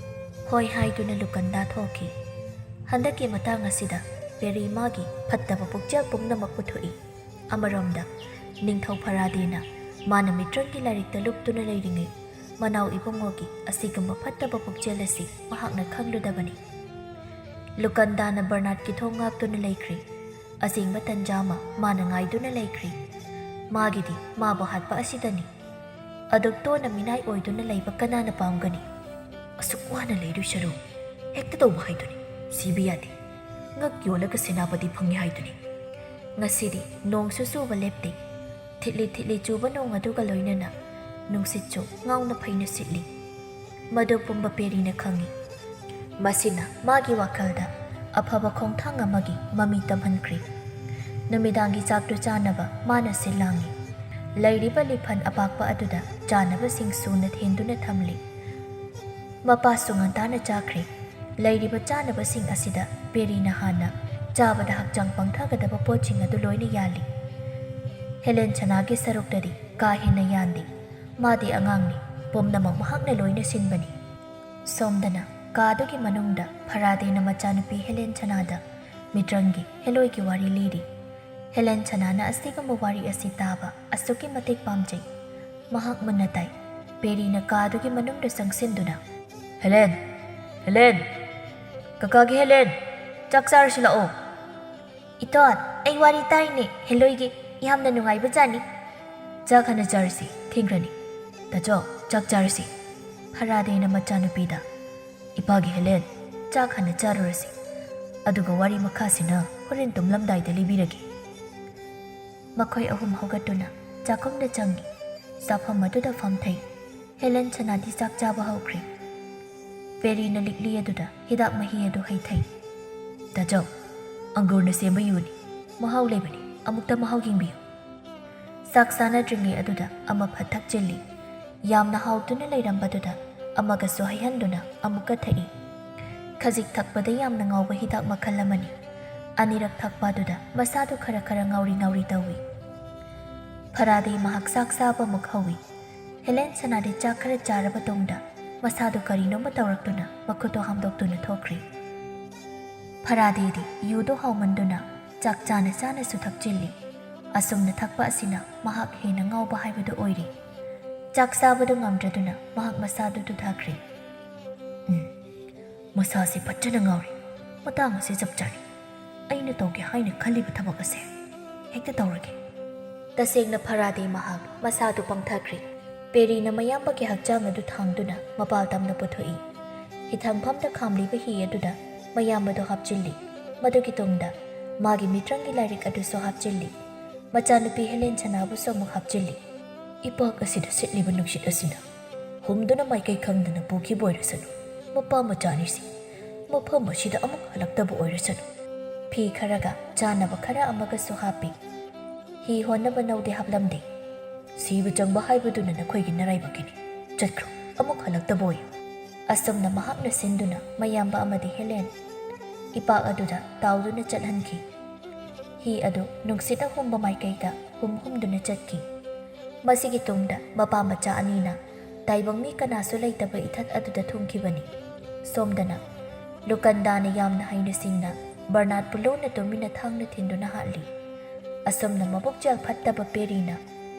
ꯍꯣꯏ ꯍꯥꯏꯗꯨꯅ ꯂꯨꯀꯟꯗꯥ ꯊꯣꯛꯈꯤ꯫ ꯍꯟꯗꯛꯀꯤ ꯃꯇꯥꯡ ꯑꯁꯤꯗ ꯄꯦꯔꯤ ꯃꯥꯒꯤ ꯐꯠꯇꯕ ꯄꯨꯛꯆꯦꯜ ꯄꯨꯝꯅꯃꯛ ꯎꯠꯊꯣꯛꯏ꯫ ꯑꯃꯔꯣꯝꯗ ꯅꯤꯡꯊꯧ ꯐꯔꯥꯗꯦꯅ ꯃꯥꯅ ꯃꯤꯇ꯭ꯔꯪꯒꯤ ꯂꯥꯏꯔꯤꯛꯇ ꯂꯨꯞꯇꯨꯅ ꯂꯩꯔꯤꯉꯩ ꯃꯅꯥꯎ ꯏꯕꯨꯡꯉꯣꯒꯤ ꯑꯁꯤꯒꯨꯝꯕ ꯐꯠꯇꯕ ꯄꯨꯛꯆꯦꯜ ꯑꯁꯤ ꯃꯍꯥꯛꯅ ꯈꯪꯂꯨꯗꯕꯅꯤ꯫ ꯂꯨꯀꯟꯗꯥꯅ ꯕꯔꯅꯥꯠꯀꯤ ꯊꯣꯡ ꯉꯥꯛꯇꯨꯅ ꯂꯩꯈ꯭ꯔꯤ꯫ ꯑꯁꯦꯡꯕ ꯇꯟꯖꯥ ꯑꯃ ꯃꯥꯅ ꯉꯥꯏꯗꯨꯅ ꯂꯩꯈ꯭ꯔꯤ꯫ ꯃꯥꯒꯤꯗꯤ ꯃꯥꯕꯨ ꯍꯥꯠꯄ ꯑꯁꯤꯗꯅꯤ꯫ ꯑꯗꯨꯛ ꯇꯣꯟꯅ ꯃꯤꯅꯥꯏ ꯑꯣꯏꯗꯨꯅ ꯂꯩꯕ ꯀꯅꯥꯅ ꯄꯥꯝꯒꯅꯤ? ꯑꯁꯨꯛ ꯋꯥꯅ ꯂꯩꯔꯨ ꯁꯔꯨ ꯍꯦꯛꯇ ꯇꯧꯕ ꯍꯥꯏꯗꯨꯅꯤ꯫ ꯁꯤꯕ ꯌꯥꯗꯦ꯫ ꯉꯛ ꯌꯣꯜꯂꯒ ꯁꯦꯅꯥꯄꯇꯤ ꯐꯪꯉꯤ ꯍꯥꯏꯗꯨꯅꯤ꯫ ꯉꯁꯤꯗꯤ ꯅꯣꯡꯁꯨ ꯆꯨꯕ ꯂꯦꯞꯇꯦ꯫ ꯊꯤꯠꯂꯤ ꯊꯤꯠꯂꯤ ꯆꯨꯕ ꯅꯣꯡ ꯑꯗꯨꯒ ꯂꯣꯏꯅꯅ ꯅꯨꯡꯁꯤꯠꯁꯨ ꯉꯥꯎꯅ ꯐꯩꯅ ꯁꯤꯠꯂꯤ꯫ ꯃꯗꯨ ꯄꯨꯝꯕ ꯄꯦꯔꯤꯅ ꯈꯪꯉꯤ꯫ ꯃꯁꯤꯅ ꯃꯥꯒꯤ ꯋꯥꯈꯜꯗ ꯑꯐꯕ ꯈꯣꯡꯊꯥꯡ ꯑꯃꯒꯤ ꯃꯃꯤ ꯇꯝꯍꯟꯈ꯭ꯔꯤ꯫ ꯅꯨꯃꯤꯗꯥꯡꯒꯤ ꯆꯥꯛꯇꯨ ꯆꯥꯅꯕ ꯃꯥꯅ ꯁꯤꯜ ꯂꯥꯡꯉꯤ꯫ ꯂꯩꯔꯤꯕ ꯂꯤꯐꯟ ꯑꯄꯥꯛꯄ ꯑꯗꯨꯗ ꯆꯥꯅꯕꯁꯤꯡ ꯁꯨꯅ ꯊꯦꯟꯗꯨꯅ ꯊꯝꯂꯤ꯫ ꯃꯄꯥꯁꯨ ꯉꯟꯇꯥꯅ ꯆꯥꯈ꯭ꯔꯦ꯫ ꯂꯩꯔꯤꯕ ꯆꯥꯅꯕꯁꯤꯡ ꯑꯁꯤꯗ ꯄꯦꯔꯤꯅ ꯍꯥꯟꯅ ꯆꯥꯕꯗ ꯍꯛꯆꯥꯡ ꯄꯪꯊꯒꯗꯕ ꯄꯣꯠꯁꯤꯡ ꯑꯗꯨ ꯂꯣꯏꯅ ꯌꯥꯜꯂꯤ꯫ ꯍꯦꯂꯦꯟꯁꯅꯥꯒꯤ ꯁꯔꯨꯛꯇꯗꯤ ꯀꯥ ꯍꯦꯟꯅ ꯌꯥꯟꯗꯦ꯫ ꯃꯥꯗꯤ ꯑꯉꯥꯡꯅꯤ꯫ ꯄꯨꯝꯅꯃꯛ ꯃꯍꯥꯛꯅ ꯂꯣꯏꯅ ꯁꯤꯟꯕꯅꯤ꯫ ꯁꯣꯝꯗꯅ ꯀꯥꯗꯨꯒꯤ ꯃꯅꯨꯡꯗ ꯐꯔꯥꯗꯦꯅ ꯃꯆꯥꯅꯨꯄꯤ ꯍꯦꯂꯦꯟꯁꯥꯅꯥꯗ ꯃꯤꯇ꯭ꯔꯪꯒꯤ ꯍꯦꯂꯣꯏꯒꯤ ꯋꯥꯔꯤ ꯂꯤꯔꯤ꯫ ꯍꯦꯂꯦꯟꯁꯥꯅꯥꯅ ꯑꯁꯤꯒꯨꯝꯕ ꯋꯥꯔꯤ ꯑꯁꯤ ꯇꯥꯕ ꯑꯁꯨꯛꯀꯤ ꯃꯇꯤꯛ ꯄꯥꯝꯖꯩ꯫ ꯃꯍꯥꯛ ꯃꯨꯟꯅ ꯇꯥꯏ꯫ ꯄꯦꯔꯤꯅ ꯀꯥꯗꯨꯒꯤ ꯃꯅꯨꯡꯗ ꯆꯪꯁꯤꯟꯗꯨꯅ ꯍꯦꯂꯦꯟ, ꯍꯦꯂꯦꯟ, ꯀꯀꯥꯒꯤ ꯍꯦꯂꯦꯟ, ꯆꯥꯛ ꯆꯥꯔꯁꯤ ꯂꯥꯛꯑꯣ꯫ ꯏꯇꯣꯟ, ꯑꯩ ꯋꯥꯔꯤ ꯇꯥꯏꯅꯦ ꯍꯦꯂꯣꯏꯒꯤ, ꯌꯥꯝꯅ ꯅꯨꯡꯉꯥꯏꯕꯖꯥꯠꯅꯤ꯫ ꯆꯥꯛ ꯍꯥꯟꯅ ꯆꯥꯔꯁꯤ, ꯊꯦꯡꯈ꯭ꯔꯅꯤ꯫ ꯇꯥꯆꯧ, ꯆꯥꯛ ꯆꯥꯔꯁꯤ꯫ ꯐꯔꯥꯗꯦꯅ ꯃꯆꯥꯅꯨꯄꯤꯗ ꯏꯄꯥꯒꯤ ꯍꯦꯂꯦꯟ, ꯆꯥꯛ ꯍꯥꯟꯅ ꯆꯥꯔꯨꯔꯁꯤ, ꯑꯗꯨꯒ ꯋꯥꯔꯤ ꯃꯈꯥꯁꯤꯅ ꯍꯣꯔꯦꯟ ꯇꯨꯝꯂꯝꯗꯥꯏꯗ ꯂꯤꯕꯤꯔꯒꯦ꯫ ꯃꯈꯣꯏ ꯑꯍꯨꯝ ꯍꯧꯒꯠꯇꯨꯅ ꯆꯥꯛꯈꯨꯝꯗ ꯆꯪꯉꯤ꯫ ꯆꯥꯐꯝ ꯑꯗꯨꯗ ꯐꯝꯊꯩ꯫ ꯍꯦꯂꯦꯟꯁꯥꯅꯥꯗꯤ ꯆꯥꯛ ꯆꯥꯕ ꯍꯧꯈ꯭ꯔꯦ꯫ ꯄꯦꯔꯤꯅ ꯂꯤꯛꯂꯤ ꯑꯗꯨꯗ ꯍꯤꯗꯥꯛ ꯃꯍꯤ ꯑꯗꯨ ꯍꯩꯊꯩ꯫ ꯇꯥꯆꯧ, ꯑꯪꯒꯨꯔꯅ ꯁꯦꯝꯕ ꯌꯨꯅꯤ, ꯃꯍꯥꯎ ꯂꯩꯕꯅꯤ, ꯑꯃꯨꯛꯇ ꯃꯍꯥꯎ ꯌꯦꯡꯕꯤꯌꯨ꯫ ꯆꯥꯛ ꯆꯥꯅꯗ꯭ꯔꯤꯉꯩ ꯑꯗꯨꯗ ꯑꯃ ꯐꯠ ꯊꯛꯆꯤꯜꯂꯤ꯫ ꯌꯥꯝꯅ ꯍꯥꯎꯗꯨꯅ ꯂꯩꯔꯝꯕꯗꯨꯗ ꯑꯃꯒꯁꯨ ꯍꯩꯍꯟꯗꯨꯅ ꯑꯃꯨꯛꯀ ꯊꯛꯏ꯫ ꯈꯖꯤꯛ ꯊꯛꯄꯗ ꯌꯥꯝꯅ ꯉꯥꯎꯕ ꯍꯤꯗꯥꯛ ꯃꯈꯜ ꯑꯃꯅꯤ꯫ ꯑꯅꯤꯔꯛ ꯊꯛꯄ ꯑꯗꯨꯗ ꯃꯁꯥꯗꯨ ꯈꯔ ꯈꯔ ꯉꯥꯎꯔꯤ ꯉꯥꯎꯔꯤ ꯇꯧꯏ꯫ ꯐꯔꯥꯗꯦ ꯃꯍꯥꯛ ꯆꯥꯛ ꯆꯥꯕ ꯑꯃꯨꯛ ꯍꯧꯏ꯫ ꯍꯦꯂꯦꯟꯁꯥꯅꯥꯗꯤ ꯆꯥꯛ ꯈꯔ ꯆꯥꯔꯕ ꯇꯨꯡꯗ ꯃꯁꯥꯗꯨ ꯀꯔꯤꯅꯣꯃ ꯇꯧꯔꯛꯇꯨꯅ ꯃꯈꯨꯠꯇꯣ ꯍꯥꯝꯗꯣꯛꯇꯨꯅ ꯊꯣꯛꯈ꯭ꯔꯤ꯫ ꯐꯔꯥꯗꯦꯗꯤ ꯌꯨꯗꯣ ꯍꯥꯎꯃꯟꯗꯨꯅ ꯆꯥꯛ ꯆꯥꯅ ꯆꯥꯅꯁꯨ ꯊꯛꯆꯤꯜꯂꯤ꯫ ꯑꯁꯨꯝꯅ ꯊꯛꯄ ꯑꯁꯤꯅ ꯃꯍꯥꯛ ꯍꯦꯟꯅ ꯉꯥꯎꯕ ꯍꯥꯏꯕꯗꯨ ꯑꯣꯏꯔꯤ꯫ ꯆꯥꯛ ꯆꯥꯕꯗꯨ ꯉꯝꯗ꯭ꯔꯗꯨꯅ ꯃꯍꯥꯛ ꯃꯁꯥꯗꯨ ꯇꯨꯊꯈ꯭ꯔꯦ꯫ ꯃꯁꯥꯁꯤ ꯐꯖꯅ ꯉꯥꯎꯔꯤ, ꯃꯇꯥꯡ ꯑꯁꯤ ꯆꯞ ꯆꯥꯔꯤ, ꯑꯩꯅ ꯇꯧꯒꯦ ꯍꯥꯏꯅ ꯈꯜꯂꯤꯕ ꯊꯕꯛ ꯑꯁꯦ ꯍꯦꯛꯇ ꯇꯧꯔꯒꯦ꯫ ꯇꯁꯦꯡꯅ ꯐꯔꯥꯗꯦ ꯃꯍꯥꯛ ꯃꯁꯥꯗꯨ ꯄꯪꯊꯈ꯭ꯔꯦ꯫ ꯄꯦꯔꯤꯅ ꯃꯌꯥꯝꯕꯒꯤ ꯍꯛꯆꯥꯡ ꯑꯗꯨ ꯊꯥꯡꯗꯨꯅ ꯃꯄꯥꯜ ꯇꯝꯅ ꯄꯨꯊꯣꯛꯏ꯫ ꯍꯤꯊꯥꯡꯐꯝꯗ ꯈꯥꯝꯂꯤꯕ ꯍꯤ ꯑꯗꯨꯗ ꯃꯌꯥꯝꯕꯗꯨ ꯍꯥꯞꯆꯤꯜꯂꯤ꯫ ꯃꯗꯨꯒꯤ ꯇꯨꯡꯗ ꯃꯥꯒꯤ ꯃꯤꯇ꯭ꯔꯪꯒꯤ ꯂꯥꯏꯔꯤꯛ ꯑꯗꯨꯁꯨ ꯍꯥꯞꯆꯤꯜꯂꯤ꯫ ꯃꯆꯥꯅꯨꯄꯤ ꯍꯦꯂꯦꯟꯁꯥꯅꯥꯕꯨꯁꯨ ꯑꯃꯨꯛ ꯍꯥꯞꯆꯤꯜꯂꯤ꯫ ꯏꯄꯥꯛ ꯑꯁꯤꯗ ꯁꯤꯠꯂꯤꯕ ꯅꯨꯡꯁꯤꯠ ꯑꯁꯤꯅ ꯍꯨꯝꯗꯨꯅ ꯃꯥꯏꯀꯩ ꯈꯪꯗꯅ ꯄꯨꯈꯤꯕ ꯑꯣꯏꯔꯁꯅꯨ, ꯃꯄꯥ ꯃꯆꯥꯅꯤꯁꯤ ꯃꯐꯝ ꯑꯁꯤꯗ ꯑꯃꯨꯛ ꯍꯜꯂꯛꯇꯕ ꯑꯣꯏꯔꯁꯅꯨ꯫ ꯐꯤ ꯈꯔꯒ ꯆꯥꯅꯕ ꯈꯔ ꯑꯃꯒꯁꯨ ꯍꯥꯞꯄꯤ꯫ हि होनब नौदे हापलमदे। सिब चंगबा हाइबदुना नखोइगी नराइबकिनी। चटख्रो अमुक हलक्तबा ओइयु। असमना महाकना सिंदुना मयाम्बा अमदि हेलेन इपा अदुदा ताउदुना चटहनखि। हि अदु नुंगसिता हुंबा माइकैदा हुंदुना चटखि। मसिगी तुंगदा मपा मचा अनीना ताइबंगमी कनासु लैतबा इथत अदुदा थुंखिबनी। सोमदना लुकंदाना यामना हाइना सिंगना बर्नाड पुलोना तुमिना थांगना थिंदुना हाली। असमना मबुकचल फत्तबा पेरीना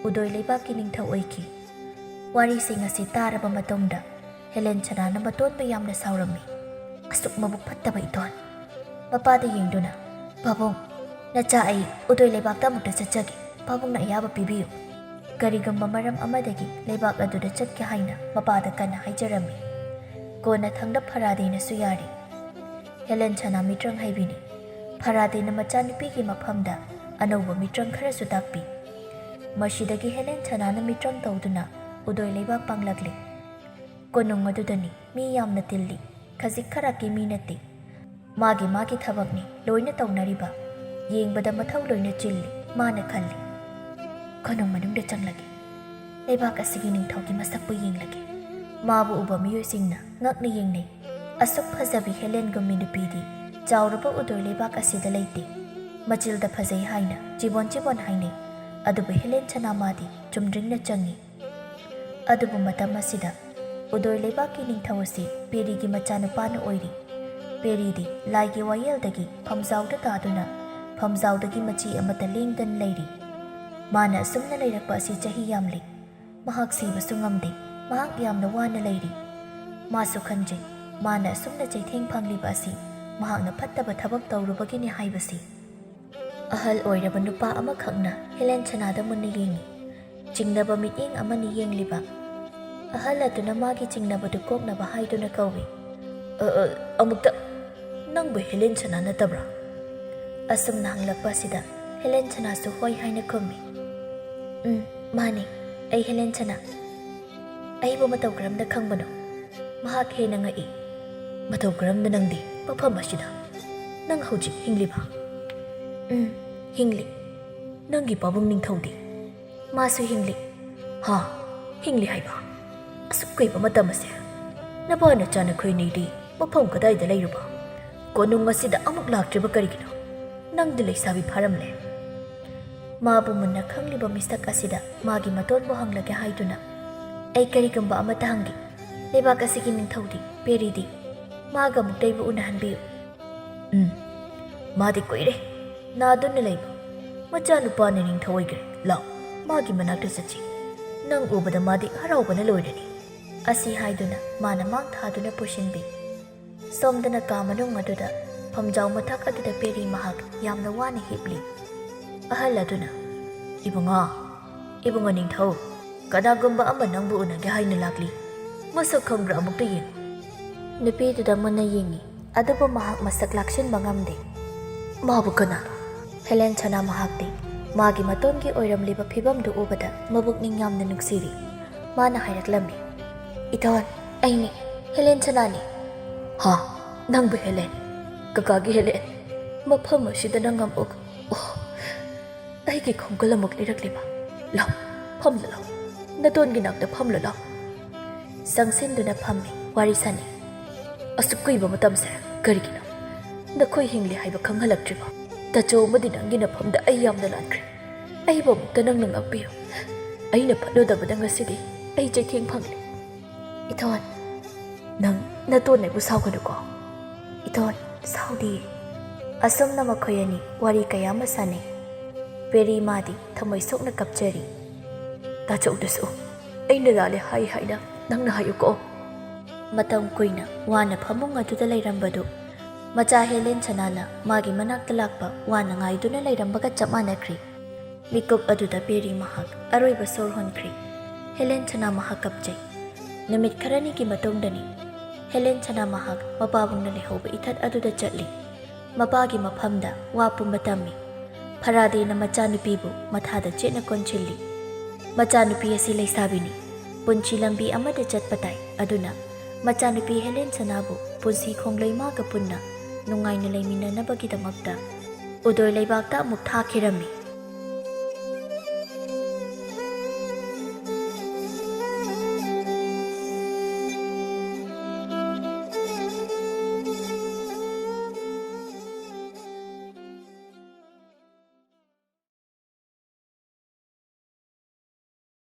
उदोय लेबाकी निंगथौ ओइखि। वारी सिंग असि तारबा मतुंगदा हेलेन्सनाना मतोनबा यामना सावरम्मि। असुक मबुक फत्तबा इतोन मपादा येंगदुना पाबुंग नचा अई उदोय लेबाकता मुक्ता चच्चगे पाबुंगना अयाबा पिबियु। करिगुम्बा मरम अमदगी लेबाक अदुदा चटके हाइना मपादा कन्ना हाइजरम्मि। कोना थंगदा फरादेनासु यारी। हेलेन्सना मित्रंग हाइबिनी। फरादेना मचानुपीगी मफमदा अनौबा मित्रंग खरसु ताकपी। मसिदगी हेलेन्सनाना मित्रंग तौदुना उदोय लेबाक पांगलगले। कोनुंग अदुदनी मी यामना तिल्ली खजिक खराकी मी नते। मागी मागी थबकनी लोइना तौनरिबा येंगबदा मथौ लोइना चिल्ली माना खल्ली। कोनुंग मनुंगदा चंगलगे लेबाक असिगी निंगथौगी मसकपु येंगलगे। माबु उबा मियोइसिंगना ngakna yengnei। असुक फजबी हेलेनगुम्मी नुपीदी चाउरबा उदोय लेबाक असिदा लैते। मचिलदा फजै हाइना चिबोन चिबोन हाइने। अदुबु हेलेन्सना मादी चुमद्रिंगना चंगी। अदुबु मतम असिदा उदोय लेबाकी निंगथौ असि पेरीगी मचानुपाना ओइरी। पेरीदी लाइगी वायेलदगी फमजाउदा तादुना फमजाउदगी मची अमता लेंगदन लैरी। माना असुमना लैरकपा असि चही यामले। महाक सिबसु ngamde। महाक यामना वाना लैरी। मासु खंजै माना असुमना चैथेंग फंगलिबा असि महाकना फत्तबा थबक तौरुबगिनी हाइबसि। अहल ओइरबा नुपा अमखकना हेलेन्सनादा मुन्ना येंगी। चिंगनबा मिट्येंग अमनि येंगलिबा। अहल अदुना मागी चिंगनबदु कोकनबा हाइदुना कौवी। अमुक्ता नंगबु हेलेन्सना नतब्रा? असुमना हंगलकपा असिदा हेलेन्सनासु होय हाइना खुम्मी। माने अई हेलेन्सना। अईबु मतौ करमदा खंगबनो? महाक हेना ngai। मतौ करमदा नंगदि मफम असिदा? नंग हौजिक हिंगलिबा? हिंगली। नंगी पाबुंग निंगथौदी? मासु हिंगली। हाँ हिंगली हाइबा। असुक कुइबा मतम असे नबा नचाना खोइनैदी मफम कदाइदा लैरुबा? कोनुंग असिदा अमुक लाक्ट्रिबा करिगिनो? नंगदि लैसाबी फारमले। माबु मुन्ना खंगलिबा मिसक असिदा मागी मतोनबु हंगलगे हाइदुना ꯑꯩ ꯀꯔꯤꯒꯨꯝꯕ ꯑꯃꯇ ꯍꯪꯒꯦ ꯂꯩꯕꯥꯛ ꯑꯁꯤꯒꯤ ꯅꯤꯡꯊꯧꯗꯤ ꯄꯦꯔꯤꯗꯤ ꯃꯥꯒ ꯑꯃꯨꯛꯇꯩꯕ ꯎꯅꯍꯟꯕꯤꯌꯨ ꯃꯥꯗꯤ ꯀꯨꯏꯔꯦ ꯅꯥꯗꯨꯅ ꯂꯩꯕ ꯃꯆꯥꯅꯨꯄꯥꯅ ꯅꯤꯡꯊꯧ ꯑꯣꯏꯈ꯭ꯔꯦ ꯂꯥꯎ ꯃꯥꯒꯤ ꯃꯅꯥꯛꯇ ꯆꯠꯁꯤ ꯅꯪ ꯎꯕꯗ ꯃꯥꯗꯤ ꯍꯔꯥꯎꯕꯅ ꯂꯣꯏꯔꯅꯤ ꯑꯁꯤ ꯍꯥꯏꯗꯨꯅ ꯃꯥꯅ ꯃꯥꯡ ꯊꯥꯗꯨꯅ ꯄꯨꯁꯤꯟꯕꯤ ꯁꯣꯝꯗꯅ ꯀꯥ ꯃꯅꯨꯡ ꯑꯗꯨꯗ ꯐꯝꯖꯥꯎ ꯃꯊꯛ ꯑꯗꯨꯗ ꯄꯦꯔꯤ ꯃꯍꯥꯛ ꯌꯥꯝꯅ ꯋꯥꯅ ꯍꯤꯞꯂꯤ ꯑꯍꯜ ꯑꯗꯨꯅ ꯏꯕꯨꯡꯉꯣ ꯅꯤꯡꯊꯧ ꯀꯅꯥꯒꯨꯝꯕ ꯑꯃ ꯅꯪꯕꯨ ꯎꯅꯒꯦ ꯍꯥꯏꯅ ꯂꯥꯛꯂꯤ ꯃꯁꯛ ꯈꯪꯕ꯭ꯔꯥ ꯑꯃꯨꯛꯇ ꯌꯦꯡꯉꯨ ꯅꯨꯄꯤꯗꯨꯗ ꯃꯨꯟꯅ ꯌꯦꯡꯉꯤ ꯑꯗꯨꯕꯨ ꯃꯍꯥꯛ ꯃꯁꯛ ꯂꯥꯛꯁꯤꯟꯕ ꯉꯝꯗꯦ ꯃꯥꯕꯨ ꯀꯅꯥꯅꯣ ꯍꯦꯂꯦꯟꯁꯥꯅꯥ ꯃꯍꯥꯛꯇꯤ ꯃꯥꯒꯤ ꯃꯇꯣꯟꯒꯤ ꯑꯣꯏꯔꯝꯂꯤꯕ ꯐꯤꯕꯝꯗꯨ ꯎꯕꯗ ꯃꯕꯨꯛꯅꯤꯡ ꯌꯥꯝꯅ ꯅꯨꯡꯁꯤꯔꯤ ꯃꯥꯅ ꯍꯥꯏꯔꯛꯂꯝꯃꯤ ꯏꯇꯣꯟ ꯑꯩꯅꯤ ꯍꯦꯂꯦꯟꯁꯥꯅꯥꯅꯤ ꯍꯥ ꯅꯪꯕꯨ ꯍꯦꯂꯦꯟ ꯀꯀꯥꯒꯤ ꯍꯦꯂꯦꯟ ꯃꯐꯝ ꯑꯁꯤꯗ ꯅꯪ ꯑꯃꯨꯛ ꯑꯩꯒꯤ ꯈꯣꯡꯒꯨꯜ ꯑꯃꯨꯛ ꯂꯤꯔꯛꯂꯤꯕ ꯂꯥꯎ ꯐꯝꯂꯨ ꯂꯥꯎ ꯅꯇꯣꯟꯒꯤ ꯅꯥꯛꯇ ꯐꯝꯂꯨ ꯂꯥꯎ ꯆꯪꯁꯤꯟꯗꯨꯅ ꯐꯝꯃꯤ ꯋꯥꯔꯤ ꯁꯥꯟꯅꯩ ꯑꯁꯨꯛ ꯀꯨꯏꯕ ꯃꯇꯝꯁꯦ ꯀꯔꯤꯒꯤꯅꯣ ꯅꯈꯣꯏ ꯍꯤꯡꯂꯤ ꯍꯥꯏꯕ ꯈꯪꯍꯜꯂꯛꯇ꯭ꯔꯤꯕ ꯇꯥꯆꯧ ꯑꯃꯗꯤ ꯅꯪꯒꯤ ꯅꯐꯝꯗ ꯑꯩ ꯌꯥꯝꯅ ꯂꯥꯟꯈ꯭ꯔꯦ ꯑꯩꯕꯨ ꯑꯃꯨꯛꯇ ꯅꯪꯅ ꯉꯥꯛꯄꯤꯌꯨ ꯑꯩꯅ ꯐꯠꯂꯨꯗꯕꯗ ꯉꯁꯤꯗꯤ ꯑꯩ ꯆꯩꯊꯦꯡ ꯐꯪꯂꯤ ꯏꯊꯣꯟ ꯅꯪ ꯅꯇꯣꯟ ꯑꯩꯕꯨ ꯁꯥꯎꯒꯅꯨꯀꯣ ꯏꯊꯣꯟ ꯁꯥꯎꯗꯤꯌꯦ ꯑꯁꯨꯝꯅ ꯃꯈꯣꯏ ꯑꯅꯤ ꯋꯥꯔꯤ ꯀꯌꯥ ꯑꯃ ꯁꯥꯟꯅꯩ ꯄꯦꯔꯤ ꯃꯥꯗꯤ ꯊꯃꯣꯏ ꯁꯣꯛꯅ ꯀꯞꯆꯔꯤ ꯇꯥꯆꯧꯗꯁꯨ ꯑꯩꯅ ꯂꯥꯜꯂꯦ ꯍꯥꯏꯅ ꯅꯪꯅ ꯍꯥꯏꯌꯨꯀꯣ ꯃꯇꯝ ꯀꯨꯏꯅ ꯋꯥꯅ ꯐꯃꯨꯡ ꯑꯗꯨꯗ ꯂꯩꯔꯝꯕꯗꯨ ꯃꯆꯥ ꯍꯦꯂꯦꯟꯁꯥꯅꯥꯅ ꯃꯥꯒꯤ ꯃꯅꯥꯛꯇ ꯂꯥꯛꯄ ꯋꯥꯅ ꯉꯥꯏꯗꯨꯅ ꯂꯩꯔꯝꯕꯒ ꯆꯞ ꯃꯥꯟꯅꯈ꯭ꯔꯤ ꯃꯤꯀꯨꯞ ꯑꯗꯨꯗ ꯄꯦꯔꯤ ꯃꯍꯥꯛ ꯑꯔꯣꯏꯕ ꯁꯣꯔ ꯍꯣꯟꯈ꯭ꯔꯤ ꯍꯦꯂꯦꯟꯁꯥꯅꯥ ꯃꯍꯥꯛ ꯀꯞꯆꯩ ꯅꯨꯃꯤꯠ ꯈꯔꯅꯤꯒꯤ ꯃꯇꯨꯡꯗꯅꯤ ꯍꯦꯂꯦꯟꯁꯥꯅꯥ ꯃꯍꯥꯛ ꯃꯄꯥꯕꯨꯡꯅ ꯂꯩꯍꯧꯕ ꯏꯊꯠ ꯑꯗꯨꯗ ꯆꯠꯂꯤ ꯃꯄꯥꯒꯤ ꯃꯐꯝꯗ ꯋꯥ ꯄꯨꯝꯕ ꯇꯝꯃꯤ ꯐꯔꯥꯗꯦꯅ ꯃꯆꯥꯅꯨꯄꯤꯕꯨ ꯃꯊꯥꯗ ꯆꯦꯠꯅ ꯀꯣꯟꯁꯤꯜꯂꯤ ꯃꯆꯥꯅꯨꯄꯤ ꯑꯁꯤ ꯂꯩꯁꯥꯕꯤꯅꯤ ꯄꯨꯟꯁꯤ ꯂꯝꯕꯤ ꯑꯃꯗ ꯆꯠꯄ ꯇꯥꯏ ꯑꯗꯨꯅ ꯃꯆꯥꯅꯨꯄꯤ ꯍꯦꯂꯦꯟꯁꯥꯅꯥꯕꯨ ꯄꯨꯟꯁꯤ ꯈꯣꯡꯂꯩꯃꯥꯒ ꯄꯨꯟꯅ ꯅꯨꯡꯉꯥꯏꯅ ꯂꯩꯃꯤꯟꯅꯅꯕꯒꯤꯗꯃꯛꯇ ꯎꯗꯣꯏ ꯂꯩꯕꯥꯛꯇ ꯑꯃꯨꯛ ꯊꯥꯈꯤꯔꯝꯃꯤ